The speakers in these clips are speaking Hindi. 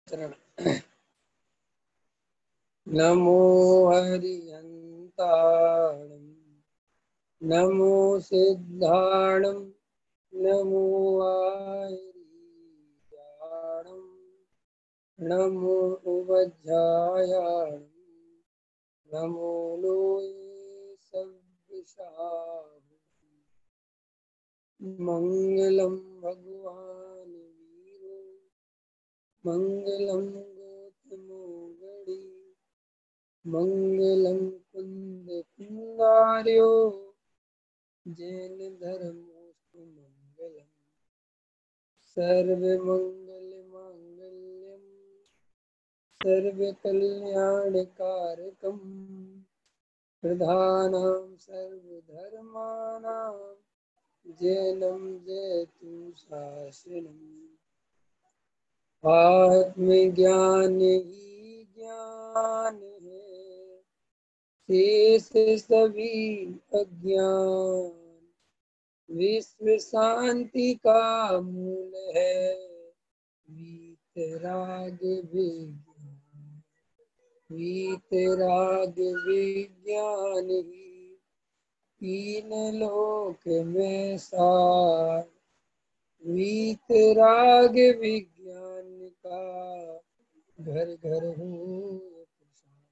चरण। नमो हरिहंताणं नमो सिद्धाणं नमो आयर्याणं नमो उवज्झायाणं नमो लोये सव्विषाहुः। मंगलम भगवान वीरो मंगलम गौतमोगड़ी मंगलम कुंद कुंदार्यो जैन धर्मोस्तु मंगलम सर्व मंगल मांगल्यम सर्व कल्याणकारकम प्रधानां सर्वधर्माणां जैनं जयतु शासनम्। आत्मज्ञान ही ज्ञान है शेष सभी अज्ञान विश्व शांति का मूल है वीतराग विज्ञान। वीतराग विज्ञान ही तीन लोक में सार। वीतराग विज्ञान का घर घर हो प्रसार।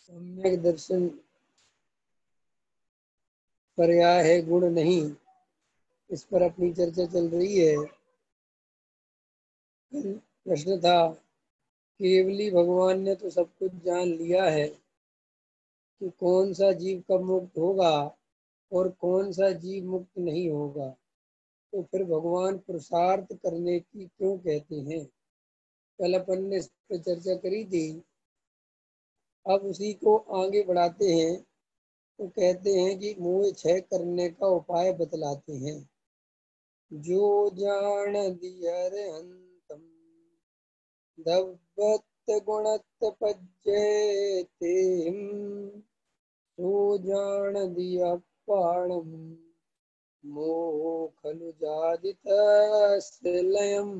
सम्यक दर्शन पर्याय है गुण नहीं, इस पर अपनी चर्चा चल रही है। प्रश्न था केवली भगवान ने तो सब कुछ जान लिया है कि कौन सा जीव कब मुक्त होगा और कौन सा जीव मुक्त नहीं होगा, तो फिर भगवान पुरुषार्थ करने की क्यों कहते हैं। कल अपन ने इस पर चर्चा करी थी। अब उसी को आगे बढ़ाते हैं तो कहते हैं कि मोह क्षय करने का उपाय बतलाते हैं। जो जान दियर हंतम दब्बत गुणत पज्यते तो जान दिया पाणम मोह खलु जादितस्य लयम्।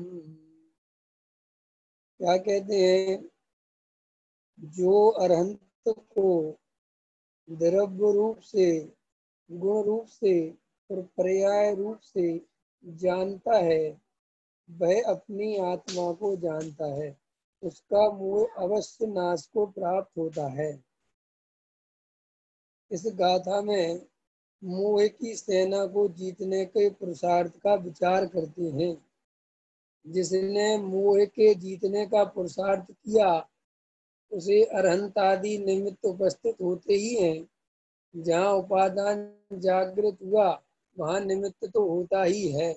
क्या कहते हैं, जो अरहंत को द्रव्य रूप से, गुण रूप से और पर्याय रूप से जानता है, वह अपनी आत्मा को जानता है, उसका मोह अवश्य नाश को प्राप्त होता है। इस गाथा में मोह की सेना को जीतने के पुरुषार्थ का विचार करते हैं। जिसने मोह के जीतने का पुरुषार्थ किया उसे अरहंत आदि निमित्त उपस्थित होते ही हैं। जहाँ उपादान जागृत हुआ वहाँ निमित्त तो होता ही है।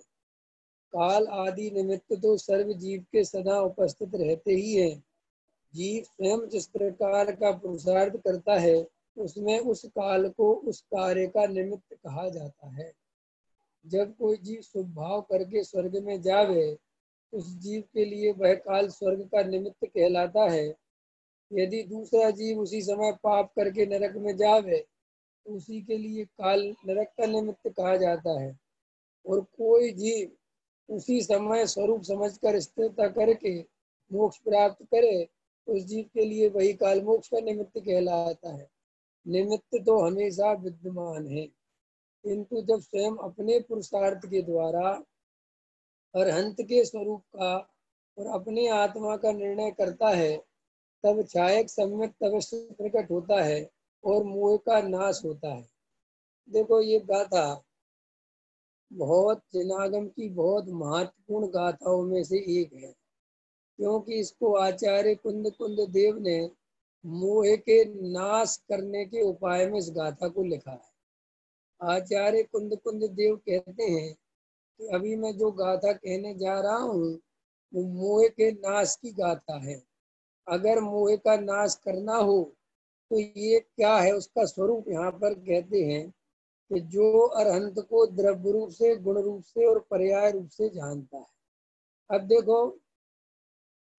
काल आदि निमित्त तो सर्व जीव के सदा उपस्थित रहते ही हैं। जीव स्वयं जिस प्रकार का पुरुषार्थ करता है उसमें उस काल को उस कार्य का निमित्त कहा जाता है। जब कोई जीव शुभ भाव करके स्वर्ग में जावे उस जीव के लिए वह काल स्वर्ग का निमित्त कहलाता है। यदि दूसरा जीव उसी समय पाप करके नरक में जावे तो उसी के लिए काल नरक का निमित्त कहा जाता है। और कोई जीव उसी समय स्वरूप समझकर स्थिरता करके मोक्ष प्राप्त करे उस जीव के लिए वही काल मोक्ष का निमित्त कहलाता है। निमित्त तो हमेशा विद्यमान है, किंतु जब स्वयं अपने पुरुषार्थ के द्वारा अरहंत के स्वरूप का और अपने आत्मा का निर्णय करता है तब छायक सम्यक अवश्य प्रकट होता है और मोह का नाश होता है। देखो ये गाथा बहुत जनागम की बहुत महत्वपूर्ण गाथाओं में से एक है, क्योंकि इसको आचार्य कुंद कुंद देव ने मोह के नाश करने के उपाय में इस गाथा को लिखा है। आचार्य कुंद कुंद देव कहते हैं कि अभी मैं जो गाथा कहने जा रहा हूँ वो मोह के नाश की गाथा है। अगर मोह का नाश करना हो तो ये क्या है, उसका स्वरूप यहाँ पर कहते हैं कि जो अरहंत को द्रव्य रूप से, गुण रूप से और पर्याय रूप से जानता है। अब देखो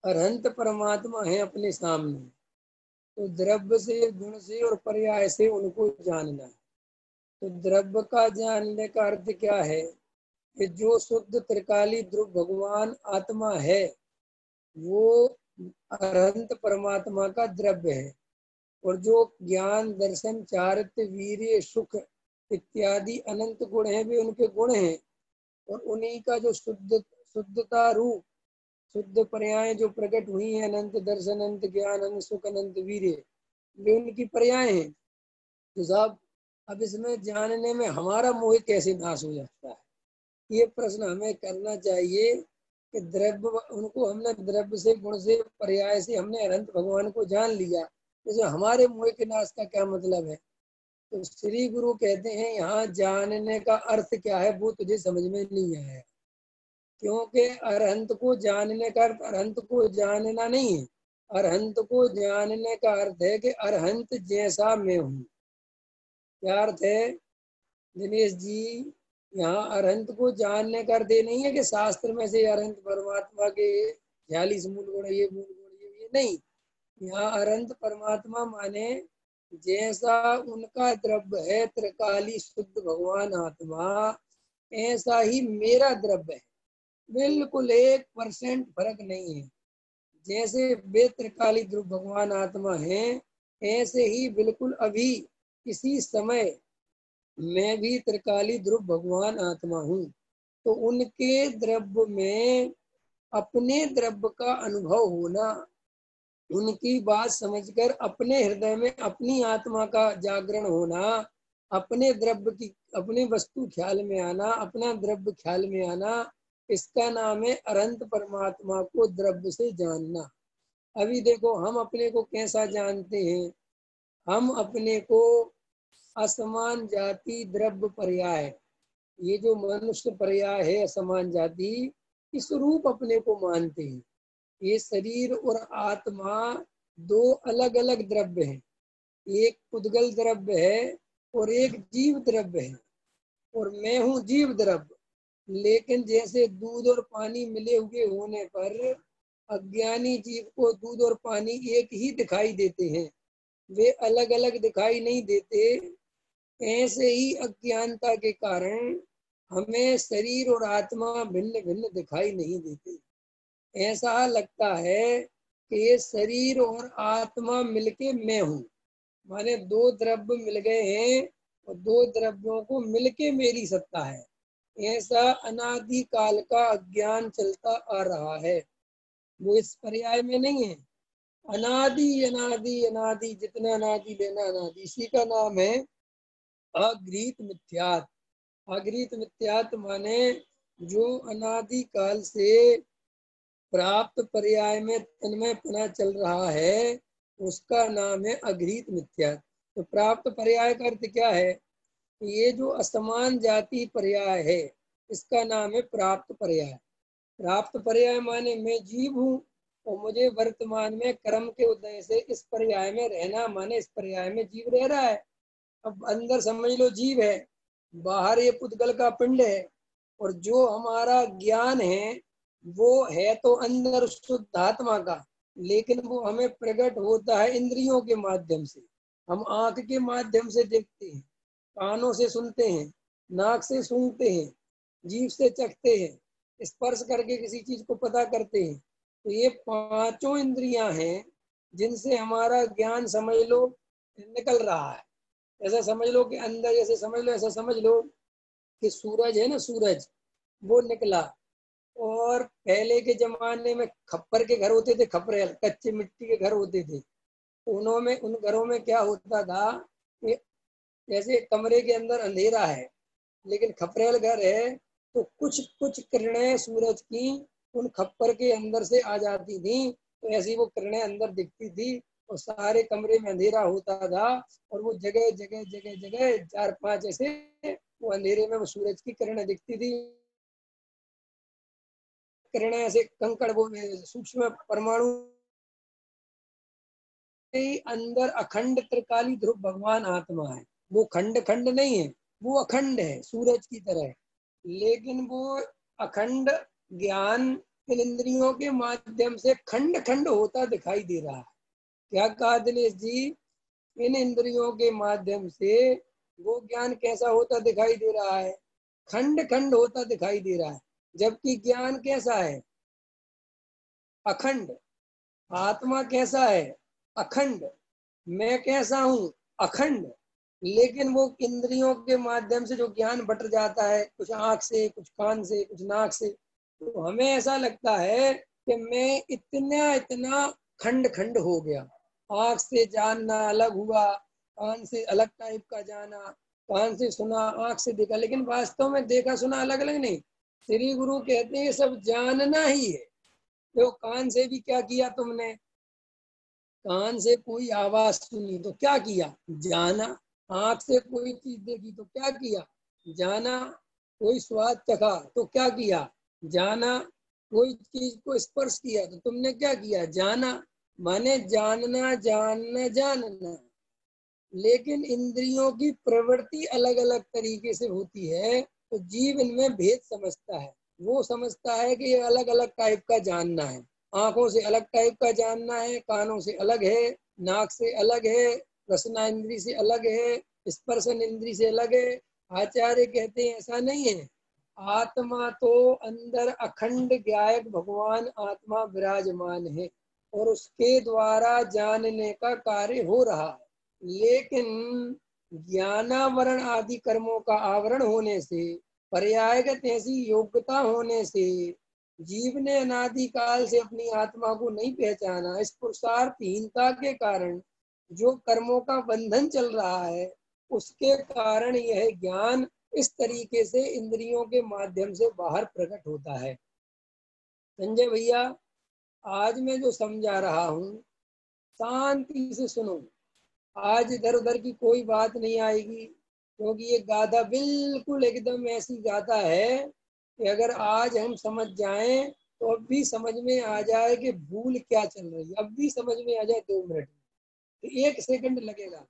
अरहंत परमात्मा है अपने सामने, तो द्रव्य से, गुण से और पर्याय से उनको जानना है। तो द्रव्य का जानने का अर्थ क्या है कि जो शुद्ध त्रिकाली ध्रुव भगवान आत्मा है वो अरहंत परमात्मा का द्रव्य है, और जो ज्ञान दर्शन चारित्र वीर्य सुख इत्यादि अनंत गुण हैं वे उनके गुण हैं, और उन्हीं का जो शुद्धता रूप शुद्ध पर्याय जो प्रकट हुई है, अनंत दर्शन अनंत ज्ञान अनंत सुख अनंत वीर्य, वे उनकी पर्याय हैं। तो साहब अब इसमें जानने में हमारा मोह कैसे नाश हो जाता है, ये प्रश्न हमें करना चाहिए कि द्रव्य उनको हमने द्रव्य से गुण से पर्याय से हमने अनंत भगवान को जान लिया, जैसे हमारे मोह के नाश का क्या मतलब है। तो श्री गुरु कहते हैं यहाँ जानने का अर्थ क्या है वो तुझे समझ में नहीं आया, क्योंकि अरहंत को जानने का अर्थ अरहंत को जानना नहीं है। अरहंत को जानने का अर्थ है कि अरहंत जैसा मैं हूँ। क्या अर्थ है दिनेश जी? यहाँ अरहंत को जानने का अर्थ नहीं है कि शास्त्र में से अरहंत परमात्मा के 46 मूल गुण ये मूल गुण ये नहीं। यहाँ अरहंत परमात्मा माने जैसा उनका द्रव्य है त्रिकाली शुद्ध भगवान आत्मा, ऐसा ही मेरा द्रव्य है, बिल्कुल 1% फर्क नहीं है। जैसे वे त्रिकाली ध्रुव भगवान आत्मा है, ऐसे ही बिल्कुल अभी इसी समय मैं भी त्रिकाली ध्रुव भगवान आत्मा हूँ। तो उनके द्रव्य में अपने द्रव्य का अनुभव होना, उनकी बात समझकर अपने हृदय में अपनी आत्मा का जागरण होना, अपने द्रव्य की अपने वस्तु ख्याल में आना, अपना द्रव्य ख्याल में आना, इसका नाम है अनंत परमात्मा को द्रव्य से जानना। अभी देखो हम अपने को कैसा जानते हैं, हम अपने को असमान जाति द्रव्य पर्याय, ये जो मनुष्य पर्याय है असमान जाति, इस रूप अपने को मानते हैं। ये शरीर और आत्मा दो अलग अलग द्रव्य हैं, एक पुद्गल द्रव्य है और एक जीव द्रव्य है, और मैं हूँ जीव द्रव्य। लेकिन जैसे दूध और पानी मिले हुए होने पर अज्ञानी जीव को दूध और पानी एक ही दिखाई देते हैं, वे अलग अलग दिखाई नहीं देते। ऐसे ही अज्ञानता के कारण हमें शरीर और आत्मा भिन्न भिन्न दिखाई नहीं देते। ऐसा लगता है कि ये शरीर और आत्मा मिलके मैं हूँ, माने दो द्रव्य मिल गए हैं और दो द्रव्यों को मिलके मेरी सत्ता है। ऐसा अनादि काल का अज्ञान चलता आ रहा है, वो इस पर्याय में नहीं है। अनादि अनादि अनादि, जितना अनादि लेना अनादि, इसी का नाम है अगृहीत मिथ्यात्। अगृहीत मिथ्यात् माने जो अनादि काल से प्राप्त पर्याय में तन्मयपना चल रहा है, उसका नाम है अगृहीत मिथ्या। तो प्राप्त पर्याय का अर्थ क्या है? ये जो असमान जाति पर्याय है, इसका नाम है प्राप्त पर्याय। प्राप्त पर्याय माने मैं जीव हूँ और मुझे वर्तमान में कर्म के उदय से इस पर्याय में रहना, माने इस पर्याय में जीव रह रहा है। अब अंदर समझ लो जीव है, बाहर ये पुद्गल का पिंड है, और जो हमारा ज्ञान है वो है तो अंदर शुद्ध आत्मा का, लेकिन वो हमें प्रकट होता है इंद्रियों के माध्यम से। हम आंख के माध्यम से देखते हैं, कानों से सुनते हैं, नाक से सूंघते हैं, जीभ से चखते हैं, स्पर्श करके किसी चीज को पता करते हैं। तो ये पांचों इंद्रियां हैं जिनसे हमारा ज्ञान समझ लो निकल रहा है। ऐसा समझ लो कि अंदर, जैसे समझ लो, ऐसा समझ लो कि सूरज है ना, सूरज वो निकला, और पहले के जमाने में खप्पर के घर होते थे, खपरे कच्चे मिट्टी के घर होते थे। उनमें उन घरों में क्या होता था कि जैसे कमरे के अंदर अंधेरा है लेकिन खपरेल घर है, तो कुछ कुछ किरणें सूरज की उन खप्पर के अंदर से आ जाती थी, तो ऐसी वो किरणें अंदर दिखती थी और सारे कमरे में अंधेरा होता था, और वो जगह जगह जगह जगह 4-5 ऐसे वो अंधेरे में वो सूरज की किरणें दिखती थी। किरणें ऐसे कंकड़ वो सूक्ष्म परमाणु अंदर अखंड त्रिकाली ध्रुव भगवान आत्मा है। वो खंड खंड नहीं है, वो अखंड है सूरज की तरह, लेकिन वो अखंड ज्ञान इन इंद्रियों के माध्यम से खंड खंड होता दिखाई दे रहा है। क्या कहा दिनेश जी? इन इंद्रियों के माध्यम से वो ज्ञान कैसा होता दिखाई दे रहा है? खंड खंड होता दिखाई दे रहा है, जबकि ज्ञान कैसा है? अखंड। आत्मा कैसा है? अखंड। मैं कैसा हूं? अखंड। लेकिन वो इंद्रियों के माध्यम से जो ज्ञान बट जाता है, कुछ आंख से, कुछ कान से, कुछ नाक से, तो हमें ऐसा लगता है कि मैं इतना इतना खंड खंड हो गया। आंख से जानना अलग हुआ, कान से अलग टाइप का जाना, कान से सुना, आंख से देखा, लेकिन वास्तव में देखा सुना अलग अलग नहीं। श्री गुरु कहते हैं ये सब जानना ही है। तो कान से भी क्या किया तुमने? कान से कोई आवाज सुनी तो क्या किया? जाना। आंख से कोई चीज देखी तो क्या किया? जाना। कोई स्वाद चखा तो क्या किया? जाना। कोई चीज को स्पर्श किया तो तुमने क्या किया? जाना। माने जानना जानना जानना। लेकिन इंद्रियों की प्रवृत्ति अलग अलग तरीके से होती है, तो जीव इनमें भेद समझता है। वो समझता है कि ये अलग अलग टाइप का जानना है। आंखों से अलग टाइप का जानना है, कानों से अलग है, नाक से अलग है, रसना इंद्री से अलग है, स्पर्शन इंद्री से अलग है। आचार्य कहते हैं ऐसा नहीं है। आत्मा तो अंदर अखंड गायक भगवान आत्मा विराजमान है और उसके द्वारा जानने का कार्य हो रहा है। लेकिन ज्ञानावरण आदि कर्मों का आवरण होने से, पर्यायगत ऐसी योग्यता होने से, जीव ने अनादि काल से अपनी आत्मा को नहीं पहचाना। इस पुरुषार्थहीनता के कारण जो कर्मों का बंधन चल रहा है, उसके कारण यह ज्ञान इस तरीके से इंद्रियों के माध्यम से बाहर प्रकट होता है। संजय भैया, आज मैं जो समझा रहा हूँ, शांति से सुनो। आज इधर उधर की कोई बात नहीं आएगी, क्योंकि ये गाथा बिल्कुल एकदम ऐसी गाथा है कि अगर आज हम समझ जाएं तो अब भी समझ में आ जाए कि भूल क्या चल रही है। अब भी समझ में आ जाए 2 मिनट में, तो 1 सेकंड लगेगा।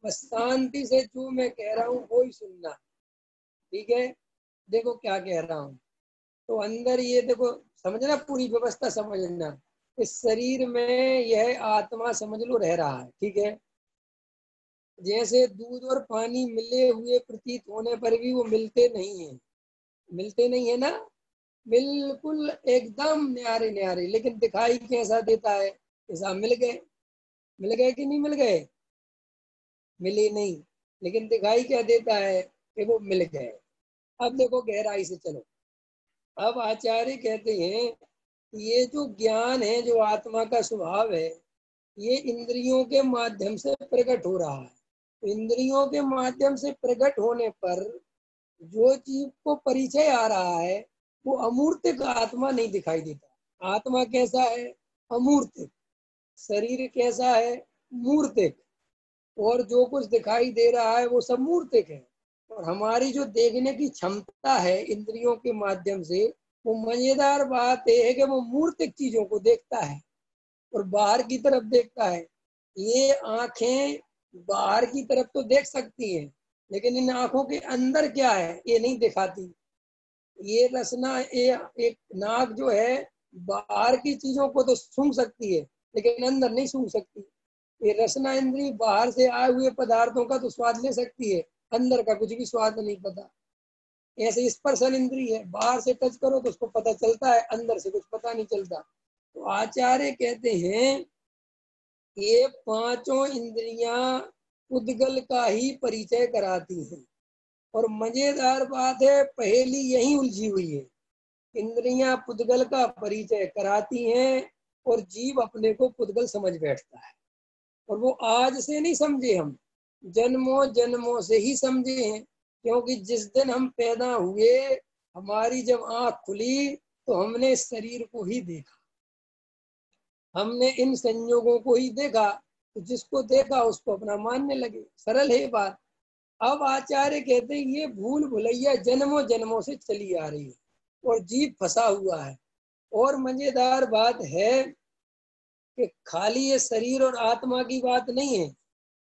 बस शांति से जो मैं कह रहा हूँ वो ही सुनना, ठीक है? देखो क्या कह रहा हूँ। तो अंदर ये देखो, समझना, पूरी व्यवस्था समझना। इस शरीर में यह आत्मा समझ लो रह रहा है, ठीक है? जैसे दूध और पानी मिले हुए प्रतीत होने पर भी वो मिलते नहीं है, मिलते नहीं है ना, बिल्कुल एकदम न्यारे न्यारे, लेकिन दिखाई कैसा देता है? ऐसा मिल गए। मिल गए कि नहीं मिल गए? मिले नहीं, लेकिन दिखाई क्या देता है? कि वो मिल गए। अब देखो गहराई से चलो। अब आचार्य कहते हैं ये जो ज्ञान है, जो आत्मा का स्वभाव है, ये इंद्रियों के माध्यम से प्रकट हो रहा है। इंद्रियों के माध्यम से प्रकट होने पर जो जीव को परिचय आ रहा है, वो अमूर्तिक आत्मा नहीं दिखाई देता। आत्मा कैसा है? अमूर्तिक। शरीर कैसा है? मूर्तिक। और जो कुछ दिखाई दे रहा है वो सब मूर्तिक है। और हमारी जो देखने की क्षमता है इंद्रियों के माध्यम से, वो मजेदार बात है कि वो मूर्तिक चीजों को देखता है और बाहर की तरफ देखता है। ये आंखें बाहर की तरफ तो देख सकती हैं, लेकिन इन आंखों के अंदर क्या है ये नहीं दिखाती। ये रसना, ये एक नाक जो है, बाहर की चीजों को तो सूंघ सकती है, लेकिन अंदर नहीं सूंघ सकती। ये रसना इंद्री बाहर से आए हुए पदार्थों का तो स्वाद ले सकती है, अंदर का कुछ भी स्वाद नहीं पता। ऐसे स्पर्शन इंद्री है, बाहर से टच करो तो उसको पता चलता है, अंदर से कुछ पता नहीं चलता। तो आचार्य कहते हैं ये पांचों इंद्रियां उद्गल का ही परिचय कराती हैं। और मजेदार बात है, पहेली यही उलझी हुई है। इंद्रियां पुद्गल का परिचय कराती हैं और जीव अपने को पुद्गल समझ बैठता है। और वो आज से नहीं समझे, हम जन्मों जन्मों से ही समझे हैं। क्योंकि जिस दिन हम पैदा हुए, हमारी जब आंख खुली तो हमने इस शरीर को ही देखा, हमने इन संयोगों को ही देखा। तो जिसको देखा उसको अपना मानने लगे। सरल है बात। अब आचार्य कहते हैं ये भूल भुलैया जन्मों जन्मों से चली आ रही है और जीव फंसा हुआ है। और मजेदार बात है कि खाली ये शरीर और आत्मा की बात नहीं है।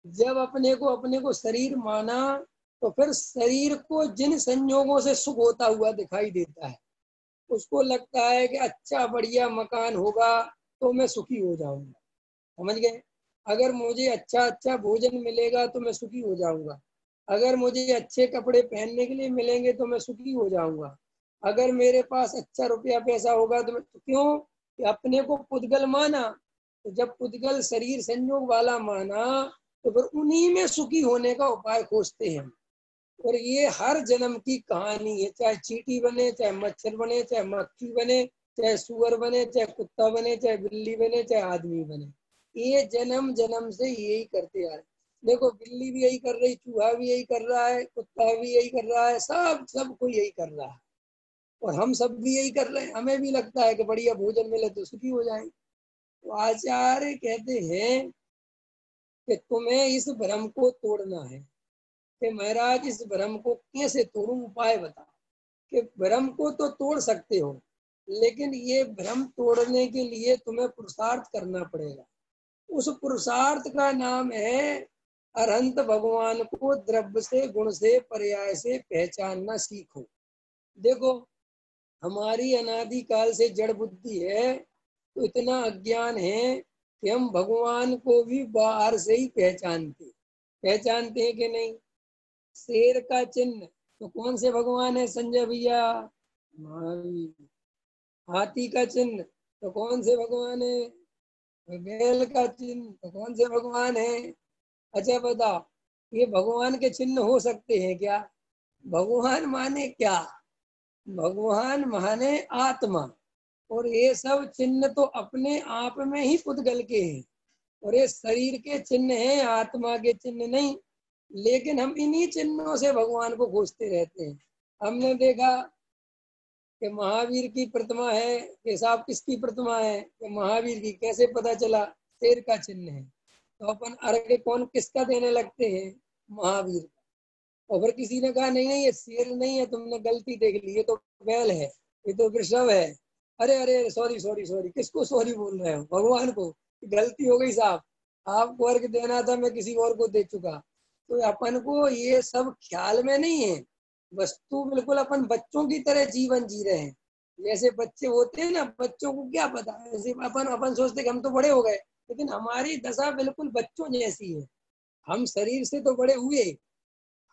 जब अपने को शरीर माना, तो फिर शरीर को जिन संयोगों से सुख होता हुआ दिखाई देता है, उसको लगता है कि अच्छा बढ़िया मकान होगा तो मैं सुखी हो जाऊंगा। समझ गए? अगर मुझे अच्छा अच्छा भोजन मिलेगा तो मैं सुखी हो जाऊंगा। अगर मुझे अच्छे कपड़े पहनने के लिए मिलेंगे तो मैं सुखी हो जाऊंगा। अगर मेरे पास अच्छा रुपया पैसा होगा तो मैं, तो क्यों कि अपने को पुद्गल माना। तो जब पुद्गल शरीर संयोग वाला माना तो फिर उन्हीं में सुखी होने का उपाय खोजते हैं। और ये हर जन्म की कहानी है, चाहे चींटी बने, चाहे मच्छर बने, चाहे मक्खी बने, चाहे सुअर बने, चाहे कुत्ता बने, चाहे बिल्ली बने, चाहे आदमी बने, ये जन्म जन्म से यही करते आ रहे। देखो बिल्ली भी यही कर रही, चूहा भी यही कर रहा है, कुत्ता भी यही कर रहा है, सबको यही कर रहा है। और हम सब भी यही कर रहे हैं। हमें भी लगता है कि बढ़िया भोजन मिले तो सुखी हो जाए। तो आचार्य कहते हैं कि तुम्हें इस भ्रम को तोड़ना है। कि महाराज इस भ्रम को कैसे तोड़ूं, उपाय बता। कि भ्रम को तो तोड़ सकते हो, लेकिन ये भ्रम तोड़ने के लिए तुम्हें पुरुषार्थ करना पड़ेगा। उस पुरुषार्थ का नाम है अरहंत भगवान को द्रव्य से, गुण से, पर्याय से पहचानना सीखो। देखो हमारी अनादि काल से जड़ बुद्धि है, तो इतना अज्ञान है कि हम भगवान को भी बाहर से ही पहचानते हैं कि नहीं। शेर का चिन्ह तो कौन से भगवान है संजय भैया? महावीर। हाथी का चिन्ह तो कौन से भगवान है? बैल का चिन्ह तो कौन से भगवान है? अच्छा बताओ, ये भगवान के चिन्ह हो सकते हैं क्या? भगवान माने क्या? भगवान माने आत्मा। और ये सब चिन्ह तो अपने आप में ही पुद्गल के हैं। और ये शरीर के चिन्ह हैं, आत्मा के चिन्ह नहीं। लेकिन हम इन्हीं चिन्हों से भगवान को खोजते रहते हैं। हमने देखा कि महावीर की प्रतिमा है, कि साहब किसकी प्रतिमा है? कि महावीर की। कैसे पता चला? शेर का चिन्ह है। तो अपन अर्घ्य कौन किसका देने लगते हैं? महावीर। और फिर किसी ने कहा नहीं नहीं ये शेर नहीं है, तुमने गलती देख ली, ये तो बैल है, ये तो वृषभ है। अरे अरे सॉरी सॉरी सॉरी, किसको सॉरी बोल रहे हो? भगवान को। गलती हो गई साहब, आपको अर्घ देना था, मैं किसी और को दे चुका। तो अपन को ये सब ख्याल में नहीं है। वस्तु बिल्कुल अपन बच्चों की तरह जीवन जी रहे हैं। जैसे बच्चे होते हैं ना, बच्चों को क्या पता, जैसे अपन सोचते कि हम तो बड़े हो गए, लेकिन हमारी दशा बिल्कुल बच्चों जैसी है। हम शरीर से तो बड़े हुए,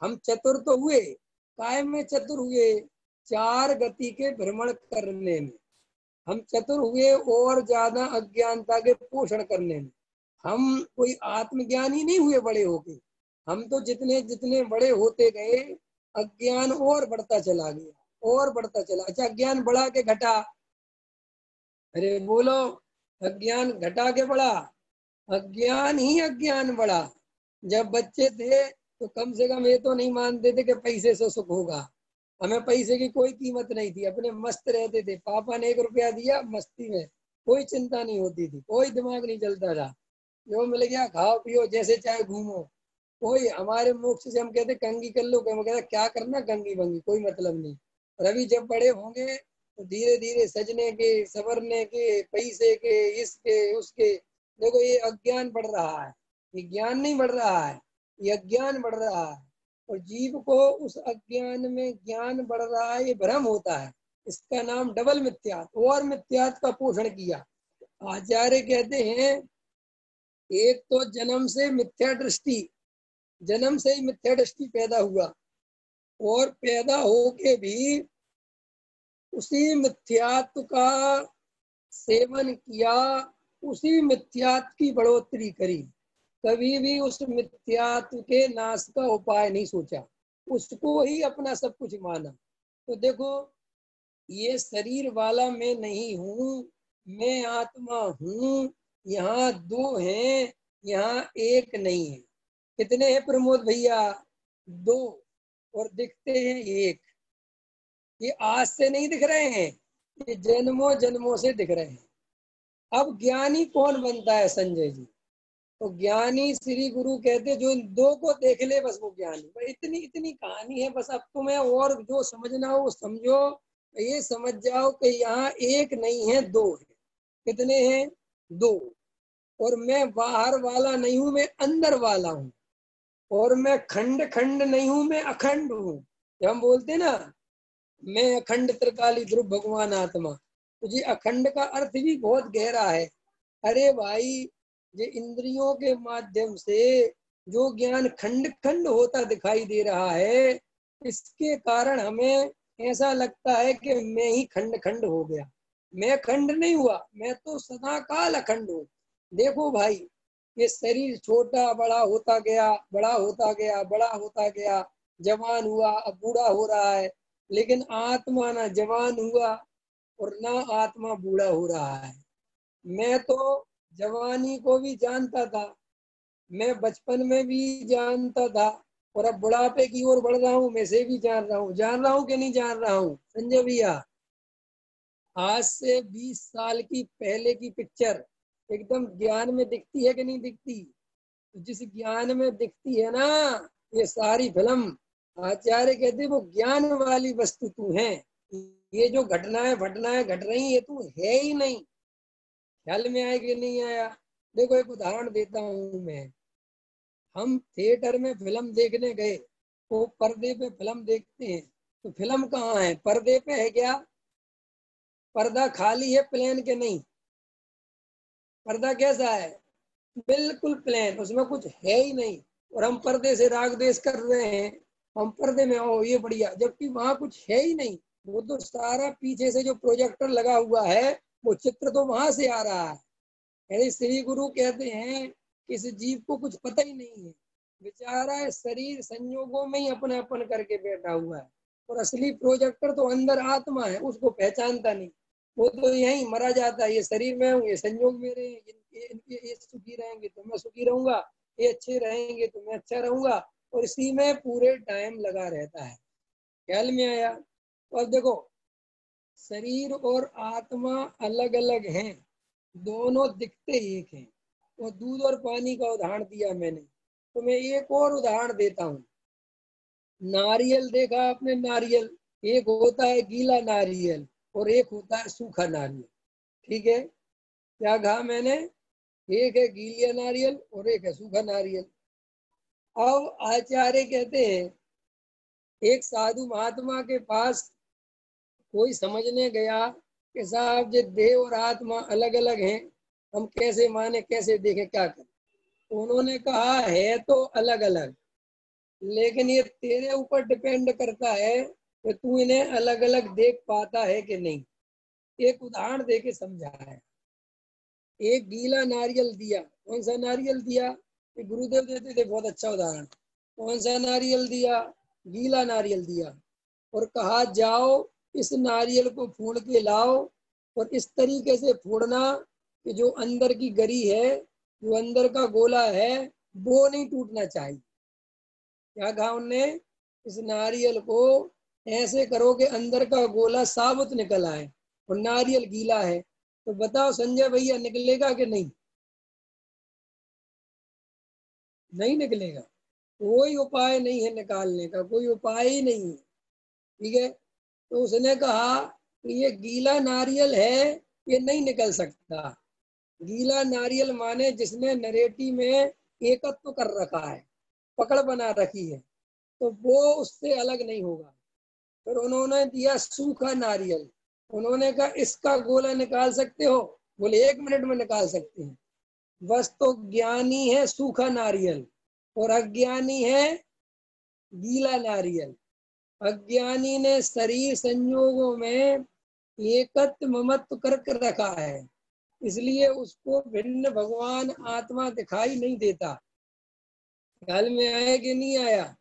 हम चतुर तो हुए। काय में चतुर हुए? चार गति के भ्रमण करने में हम चतुर हुए, और ज्यादा अज्ञानता के पोषण करने में। हम कोई आत्मज्ञानी नहीं हुए बड़े होके। हम तो जितने जितने बड़े होते गए, अज्ञान और बढ़ता चला गया, और बढ़ता चला। अच्छा अज्ञान बढ़ा के घटा? अरे बोलो, अज्ञान घटा के बढ़ा? अज्ञान ही अज्ञान बढ़ा। जब बच्चे थे तो कम से कम ये तो नहीं मानते थे कि पैसे से सुख होगा। हमें पैसे की कोई कीमत नहीं थी, अपने मस्त रहते थे। पापा ने 1 रुपया दिया, मस्ती में, कोई चिंता नहीं होती थी, कोई दिमाग नहीं चलता था। जो मिल गया खाओ पियो, जैसे चाहे घूमो। कोई हमारे मोक्ष से हम कहते कंगी कर लो, कहते क्या करना कंगी बंगी, कोई मतलब नहीं। और अभी जब बड़े होंगे तो धीरे धीरे सजने के, संवरने के, पैसे के, इसके उसके। देखो ये अज्ञान बढ़ रहा है, ये ज्ञान नहीं बढ़ रहा है, ये अज्ञान बढ़ रहा है। और जीव को उस अज्ञान में ज्ञान बढ़ रहा है, ये भ्रम होता है। इसका नाम डबल मिथ्यात्व, और मिथ्यात्व का पोषण किया। आचार्य कहते हैं एक तो जन्म से मिथ्या दृष्टि, जन्म से ही मिथ्या दृष्टि पैदा हुआ, और पैदा होके भी उसी मिथ्यात्व का सेवन किया, उसी मिथ्यात्व की बढ़ोतरी करी। कभी भी उस मिथ्यात्व के नाश का उपाय नहीं सोचा, उसको ही अपना सब कुछ माना। तो देखो ये शरीर वाला मैं नहीं हूँ, मैं आत्मा हूँ। यहाँ दो हैं, यहाँ एक नहीं है। कितने हैं प्रमोद भैया? दो, और दिखते हैं एक। ये आज से नहीं दिख रहे हैं, ये जन्मों जन्मों से दिख रहे हैं। अब ज्ञानी कौन बनता है संजय जी? तो ज्ञानी श्री गुरु कहते जो इन दो को देख ले बस वो ज्ञानी। इतनी इतनी कहानी है बस। अब तुम्हें और जो समझना हो समझो। ये समझ जाओ कि यहाँ एक नहीं है, दो है। कितने हैं? दो। और मैं बाहर वाला नहीं हूं, मैं अंदर वाला हूँ। और मैं खंड खंड नहीं हूं, मैं अखंड हूँ। जब हम बोलते ना मैं अखंड त्रिकाली ध्रुव भगवान आत्मा, तो जी अखंड का अर्थ भी बहुत गहरा है। अरे भाई, ये इंद्रियों के माध्यम से जो ज्ञान खंड खंड होता दिखाई दे रहा है, इसके कारण हमें ऐसा लगता है कि मैं ही खंड खंड हो गया। मैं खंड नहीं हुआ, मैं तो सदा काल अखंड हूँ। देखो भाई, ये शरीर छोटा बड़ा होता गया, बड़ा होता गया, बड़ा होता गया, जवान हुआ, अब बूढ़ा हो रहा है। लेकिन आत्मा ना जवान हुआ और ना आत्मा बूढ़ा हो रहा है। मैं तो जवानी को भी जानता था, मैं बचपन में भी जानता था, और अब बुढ़ापे की ओर बढ़ रहा हूँ, मैं से भी जान रहा हूँ कि नहीं जान रहा हूँ संजय भैया। आज से 20 साल की पहले की पिक्चर एकदम ज्ञान में दिखती है कि नहीं दिखती? तो जिस ज्ञान में दिखती है ना, ये सारी फिल्म, आचार्य कहते वो ज्ञान वाली वस्तु तू है। ये जो घटनाएं घट रही ये तू है ही नहीं। ख्याल में आया कि नहीं आया? देखो एक उदाहरण देता हूँ मैं। हम थिएटर में फिल्म देखने गए, वो पर्दे पे फिल्म देखते हैं, तो फिल्म कहाँ है? पर्दे पे है क्या? पर्दा खाली है, प्लेन के नहीं। पर्दा कैसा है? बिल्कुल प्लेन, उसमें कुछ है ही नहीं। और हम पर्दे से राग द्वेष कर रहे हैं, हम पर्दे में हो ये बढ़िया, जबकि वहां कुछ है ही नहीं। वो तो सारा पीछे से जो प्रोजेक्टर लगा हुआ है, वो चित्र तो वहां से आ रहा है। यानी श्री गुरु कहते हैं कि इस जीव को कुछ पता ही नहीं है, बेचारा शरीर संयोगों में ही अपने अपन करके बैठा हुआ है। और असली प्रोजेक्टर तो अंदर आत्मा है, उसको पहचानता नहीं। वो तो यही मरा जाता है, ये शरीर में हूँ, ये संयोग मेरे, ये सुखी रहेंगे तो मैं सुखी रहूंगा, ये अच्छे रहेंगे तो मैं अच्छा रहूंगा, और इसी में पूरे टाइम लगा रहता है। ख्याल में आया? और देखो, शरीर और आत्मा अलग अलग हैं, दोनों दिखते एक हैं। वो दूध और पानी का उदाहरण दिया मैंने, तो मैं एक और उदाहरण देता हूँ। नारियल देखा आपने? नारियल एक होता है गीला नारियल और एक होता है सूखा नारियल। ठीक है, क्या कहा मैंने? एक है गीला नारियल और एक है सूखा नारियल। अब आचार्य कहते हैं, एक साधु महात्मा के पास कोई समझने गया कि साहब ये देह और आत्मा अलग अलग हैं, हम कैसे माने, कैसे देखें, क्या करें? उन्होंने कहा है तो अलग अलग, लेकिन ये तेरे ऊपर डिपेंड करता है कि तू इन्हें अलग अलग देख पाता है कि नहीं। एक उदाहरण देके समझाया। एक गीला नारियल दिया। कौन सा नारियल दिया? ये गुरुदेव देते थे, बहुत अच्छा उदाहरण। कौन सा नारियल दिया? गीला नारियल दिया, और कहा जाओ इस नारियल को फोड़ के लाओ, और इस तरीके से फोड़ना कि जो अंदर की गरी है, जो अंदर का गोला है, वो नहीं टूटना चाहिए। क्या कहा उनने? इस नारियल को ऐसे करो कि अंदर का गोला साबुत निकल आए, और नारियल गीला है। तो बताओ संजय भैया, निकलेगा कि नहीं? नहीं निकलेगा। कोई उपाय नहीं है निकालने का, कोई उपाय ही नहीं है। ठीक है, तो उसने कहा कि ये गीला नारियल है, ये नहीं निकल सकता। गीला नारियल माने जिसने नरेटी में एकत्व कर रखा है, पकड़ बना रखी है, तो वो उससे अलग नहीं होगा। फिर उन्होंने दिया सूखा नारियल। उन्होंने कहा इसका गोला निकाल सकते हो? बोले 1 मिनट में निकाल सकते हैं। बस तो ज्ञानी है सूखा नारियल, और अज्ञानी है गीला नारियल। अज्ञानी ने शरीर संयोगों में एकत्व ममत्व करके रखा है, इसलिए उसको भिन्न भगवान आत्मा दिखाई नहीं देता। ख्याल में आया कि नहीं आया?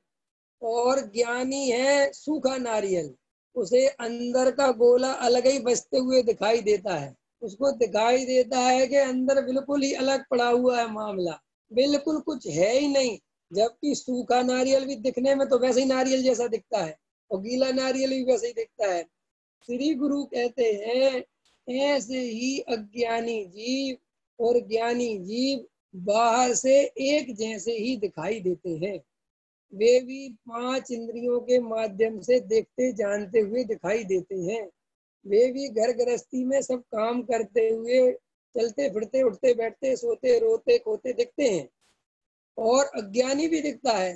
और ज्ञानी है सूखा नारियल, उसे अंदर का गोला अलग ही बचते हुए दिखाई देता है। उसको दिखाई देता है कि अंदर बिल्कुल ही अलग पड़ा हुआ है मामला, बिल्कुल कुछ है ही नहीं। जबकि सूखा नारियल भी दिखने में तो वैसे ही नारियल जैसा दिखता है, और गीला नारियल भी वैसे ही दिखता है। श्री गुरु कहते हैं, ऐसे ही अज्ञानी जीव और ज्ञानी जीव बाहर से एक जैसे ही दिखाई देते हैं। वे भी 5 इंद्रियों के माध्यम से देखते जानते हुए दिखाई देते हैं। वे भी घर गृहस्थी में सब काम करते हुए, चलते फिरते, उठते बैठते, सोते रोते खोते दिखते हैं। और अज्ञानी भी दिखता है,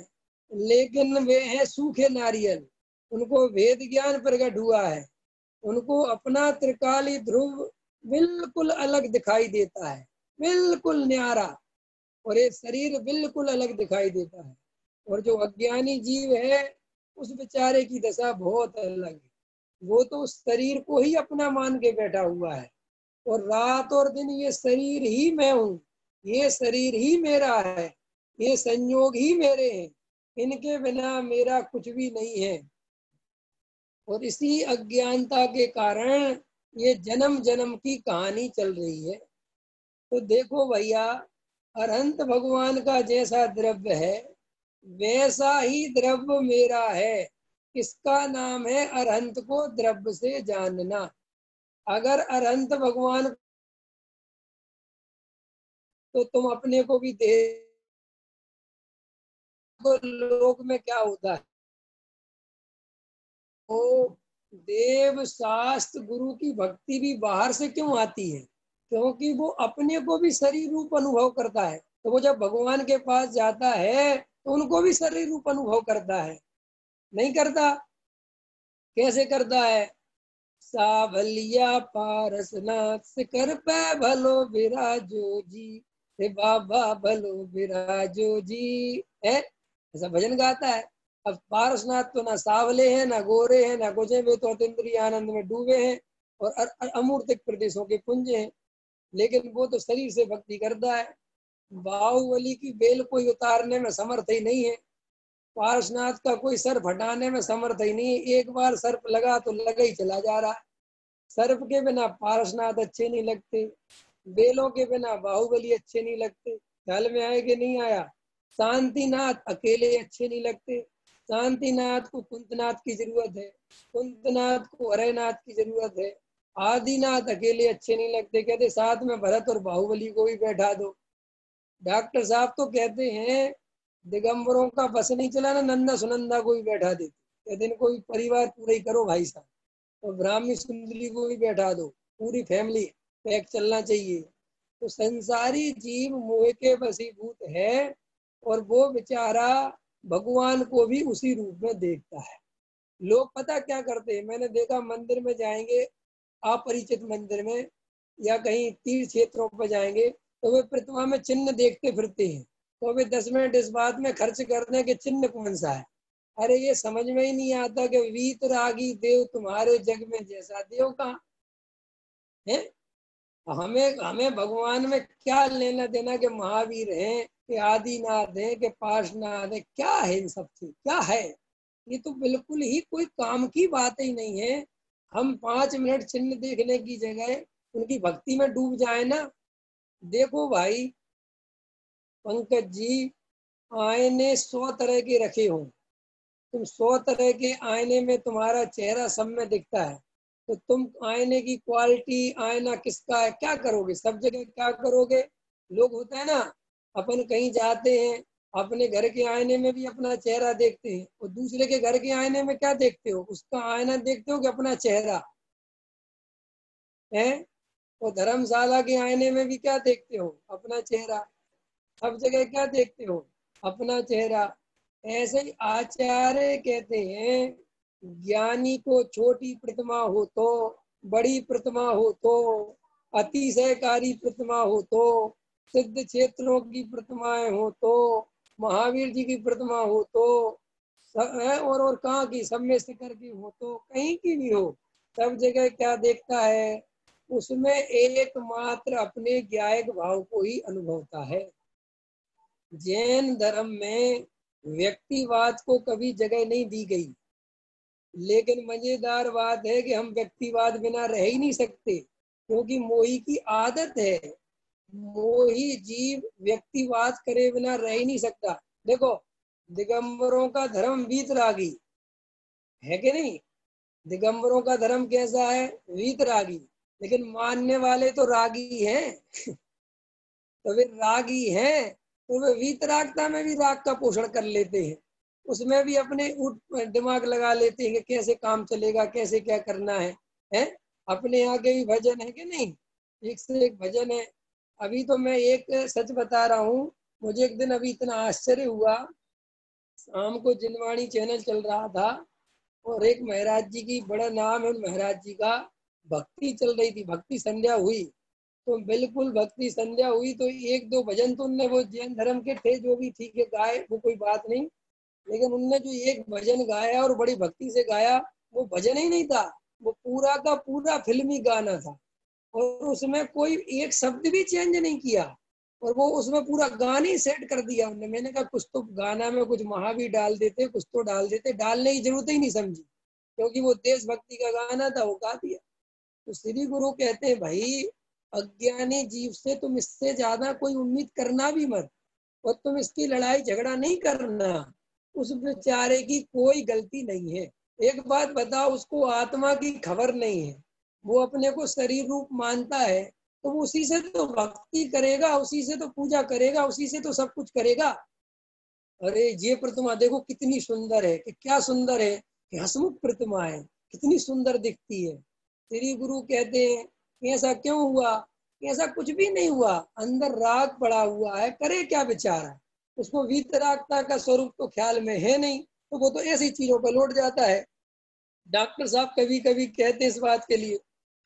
लेकिन वे हैं सूखे नारियल, उनको वेद ज्ञान प्रकट हुआ है, उनको अपना त्रिकाली ध्रुव बिल्कुल अलग दिखाई देता है, बिल्कुल न्यारा। और ये शरीर बिल्कुल अलग दिखाई देता है। और जो अज्ञानी जीव है उस बेचारे की दशा बहुत अलग है। वो तो उस शरीर को ही अपना मान के बैठा हुआ है और रात और दिन ये शरीर ही मैं हूँ, ये शरीर ही मेरा है, ये संयोग ही मेरे हैं, इनके बिना मेरा कुछ भी नहीं है। और इसी अज्ञानता के कारण ये जन्म जन्म की कहानी चल रही है। तो देखो भैया, अरहंत भगवान का जैसा द्रव्य है वैसा ही द्रव्य मेरा है। इसका नाम है अरहंत को द्रव्य से जानना। अगर अरहंत भगवान तो तुम अपने को भी दे, तो लोक में क्या होता है? तो देव शास्त्र गुरु की भक्ति भी बाहर से क्यों आती है? क्योंकि वो अपने को भी शरीर रूप अनुभव करता है। तो वो जब भगवान के पास जाता है तो उनको भी शरीर रूप अनुभव करता है, नहीं करता? कैसे करता है? सावलिया पारसनाथ से कर पे भलो विराजो जी, हे बाबा भलो विराजो जी, है ऐसा भजन गाता है। अब पारसनाथ तो ना सावले हैं ना गोरे हैं ना कुछ है, वे तो अतीन्द्रिय आनंद में डूबे हैं और अमूर्तिक प्रदेशों के पुंज हैं, लेकिन वो तो शरीर से भक्ति करता है। बाहुबली की बेल कोई उतारने में समर्थ ही नहीं है, पार्श्वनाथ का कोई सर्प हटाने में समर्थ ही नहीं है। एक बार सर्प लगा तो लगा ही चला जा रहा है। सर्प के बिना पार्श्वनाथ अच्छे नहीं लगते, बेलों के बिना बाहुबली अच्छे नहीं लगते। ख्याल में आया कि नहीं आया? शांतिनाथ अकेले अच्छे नहीं लगते, शांतिनाथ को कुंतनाथ की जरूरत है, कुंतनाथ को हरनाथ की जरूरत है। आदिनाथ अकेले अच्छे नहीं लगते, कहते साथ में भरत और बाहुबली को भी बैठा दो। डॉक्टर साहब तो कहते हैं दिगंबरों का बस नहीं चला ना, नंदा सुनंदा को भी बैठा देते, कहते इनको भी परिवार पूरा ही करो भाई साहब, और ब्राह्मी सुंदरी को भी बैठा दो, पूरी फैमिली पैक चलना चाहिए। तो संसारी जीव मोह के वशीभूत है और वो बेचारा भगवान को भी उसी रूप में देखता है। लोग पता क्या करते हैं, मैंने देखा मंदिर में जाएंगे, अपरिचित मंदिर में या कहीं तीर्थ क्षेत्रों पर जाएंगे तो वे प्रतिमा में चिन्ह देखते फिरते हैं। तो वे 10 मिनट इस बात में खर्च कर दें कि चिन्ह कौन सा है। अरे ये समझ में ही नहीं आता कि वीतरागी देव तुम्हारे जग में जैसा देव कहाँ है। हमें हमें भगवान में क्या लेना देना कि महावीर हैं कि आदिनाथ है कि पार्श्वनाथ है, क्या है इन सब से, क्या है? ये तो बिल्कुल ही कोई काम की बात ही नहीं है। हम 5 मिनट चिन्ह देखने की जगह उनकी भक्ति में डूब जाए ना। देखो भाई पंकज जी, आईने 100 तरह के रखे हों, तुम 100 तरह के आईने में तुम्हारा चेहरा सब में दिखता है, तो तुम आईने की क्वालिटी, आईना किसका है, क्या करोगे? सब जगह क्या करोगे? लोग होता है ना, अपन कहीं जाते हैं, अपने घर के आईने में भी अपना चेहरा देखते हैं, और दूसरे के घर के आईने में क्या देखते हो? उसका आईना देखते हो कि अपना चेहरा है? और धर्मशाला के आईने में भी क्या देखते हो? अपना चेहरा। सब जगह क्या देखते हो? अपना चेहरा। ऐसे ही आचार्य कहते हैं ज्ञानी को छोटी प्रतिमा हो तो, बड़ी प्रतिमा हो तो, अतिशयकारी प्रतिमा हो तो, सिद्ध क्षेत्रों की प्रतिमाएं हो तो, महावीर जी की प्रतिमा हो तो, और कहाँ की सब में से करके हो तो, कहीं की भी हो, सब जगह क्या देखता है? उसमें एकमात्र अपने ज्ञायक भाव को ही अनुभवता है। जैन धर्म में व्यक्तिवाद को कभी जगह नहीं दी गई, लेकिन मजेदार बात है कि हम व्यक्तिवाद बिना रह ही नहीं सकते, क्योंकि मोही की आदत है। मोही जीव व्यक्तिवाद करे बिना रह ही नहीं सकता। देखो दिगंबरों का धर्म वीतरागी है कि नहीं? दिगंबरों का धर्म कैसा है? वीतरागी। लेकिन मानने वाले तो रागी हैं। तो वे रागी हैं तो वे वीतरागता में भी राग का पोषण कर लेते हैं, उसमें भी अपने दिमाग लगा लेते हैं कि कैसे काम चलेगा, कैसे क्या करना है? अपने यहाँ के भी भजन है कि नहीं? एक से एक भजन है। अभी तो मैं एक सच बता रहा हूँ, मुझे एक दिन अभी इतना आश्चर्य हुआ, शाम को जिनवाणी चैनल चल रहा था और एक महाराज जी की, बड़ा नाम है महाराज जी का, भक्ति चल रही थी, भक्ति संध्या हुई। तो बिल्कुल भक्ति संध्या हुई तो एक दो भजन तो उनने, वो जैन धर्म के थे जो भी, ठीक है गाए, वो कोई बात नहीं, लेकिन उनने जो एक भजन गाया और बड़ी भक्ति से गाया, वो भजन ही नहीं था, वो पूरा का पूरा फिल्मी गाना था, और उसमें कोई एक शब्द भी चेंज नहीं किया, और वो उसमें पूरा गाना ही सेट कर दिया उन्होंने। मैंने कहा कुछ तो गाना में कुछ महा भी डाल देते, कुछ तो डाल देते, डालने की जरूरत ही नहीं समझी, क्योंकि वो देशभक्ति का गाना था, वो गा दिया। तो श्री गुरु कहते हैं भाई, अज्ञानी जीव से तुम इससे ज्यादा कोई उम्मीद करना भी मत, और तुम इसकी लड़ाई झगड़ा नहीं करना, उस बेचारे की कोई गलती नहीं है। एक बात बताओ, उसको आत्मा की खबर नहीं है, वो अपने को शरीर रूप मानता है, तो वो उसी से तो भक्ति करेगा, उसी से तो पूजा करेगा, उसी से तो सब कुछ करेगा। अरे ये प्रतिमा देखो कितनी सुंदर है, कि क्या सुंदर है, कि हसमुख प्रतिमा है, कितनी सुंदर दिखती है। श्री गुरु कहते हैं कि ऐसा क्यों हुआ, कि ऐसा कुछ भी नहीं हुआ, अंदर राग पड़ा हुआ है, करे क्या बेचारा, उसको वीतरागता का स्वरूप तो ख्याल में है नहीं, तो वो तो ऐसी चीजों पर लौट जाता है। डॉक्टर साहब कभी कभी कहते हैं इस बात के लिए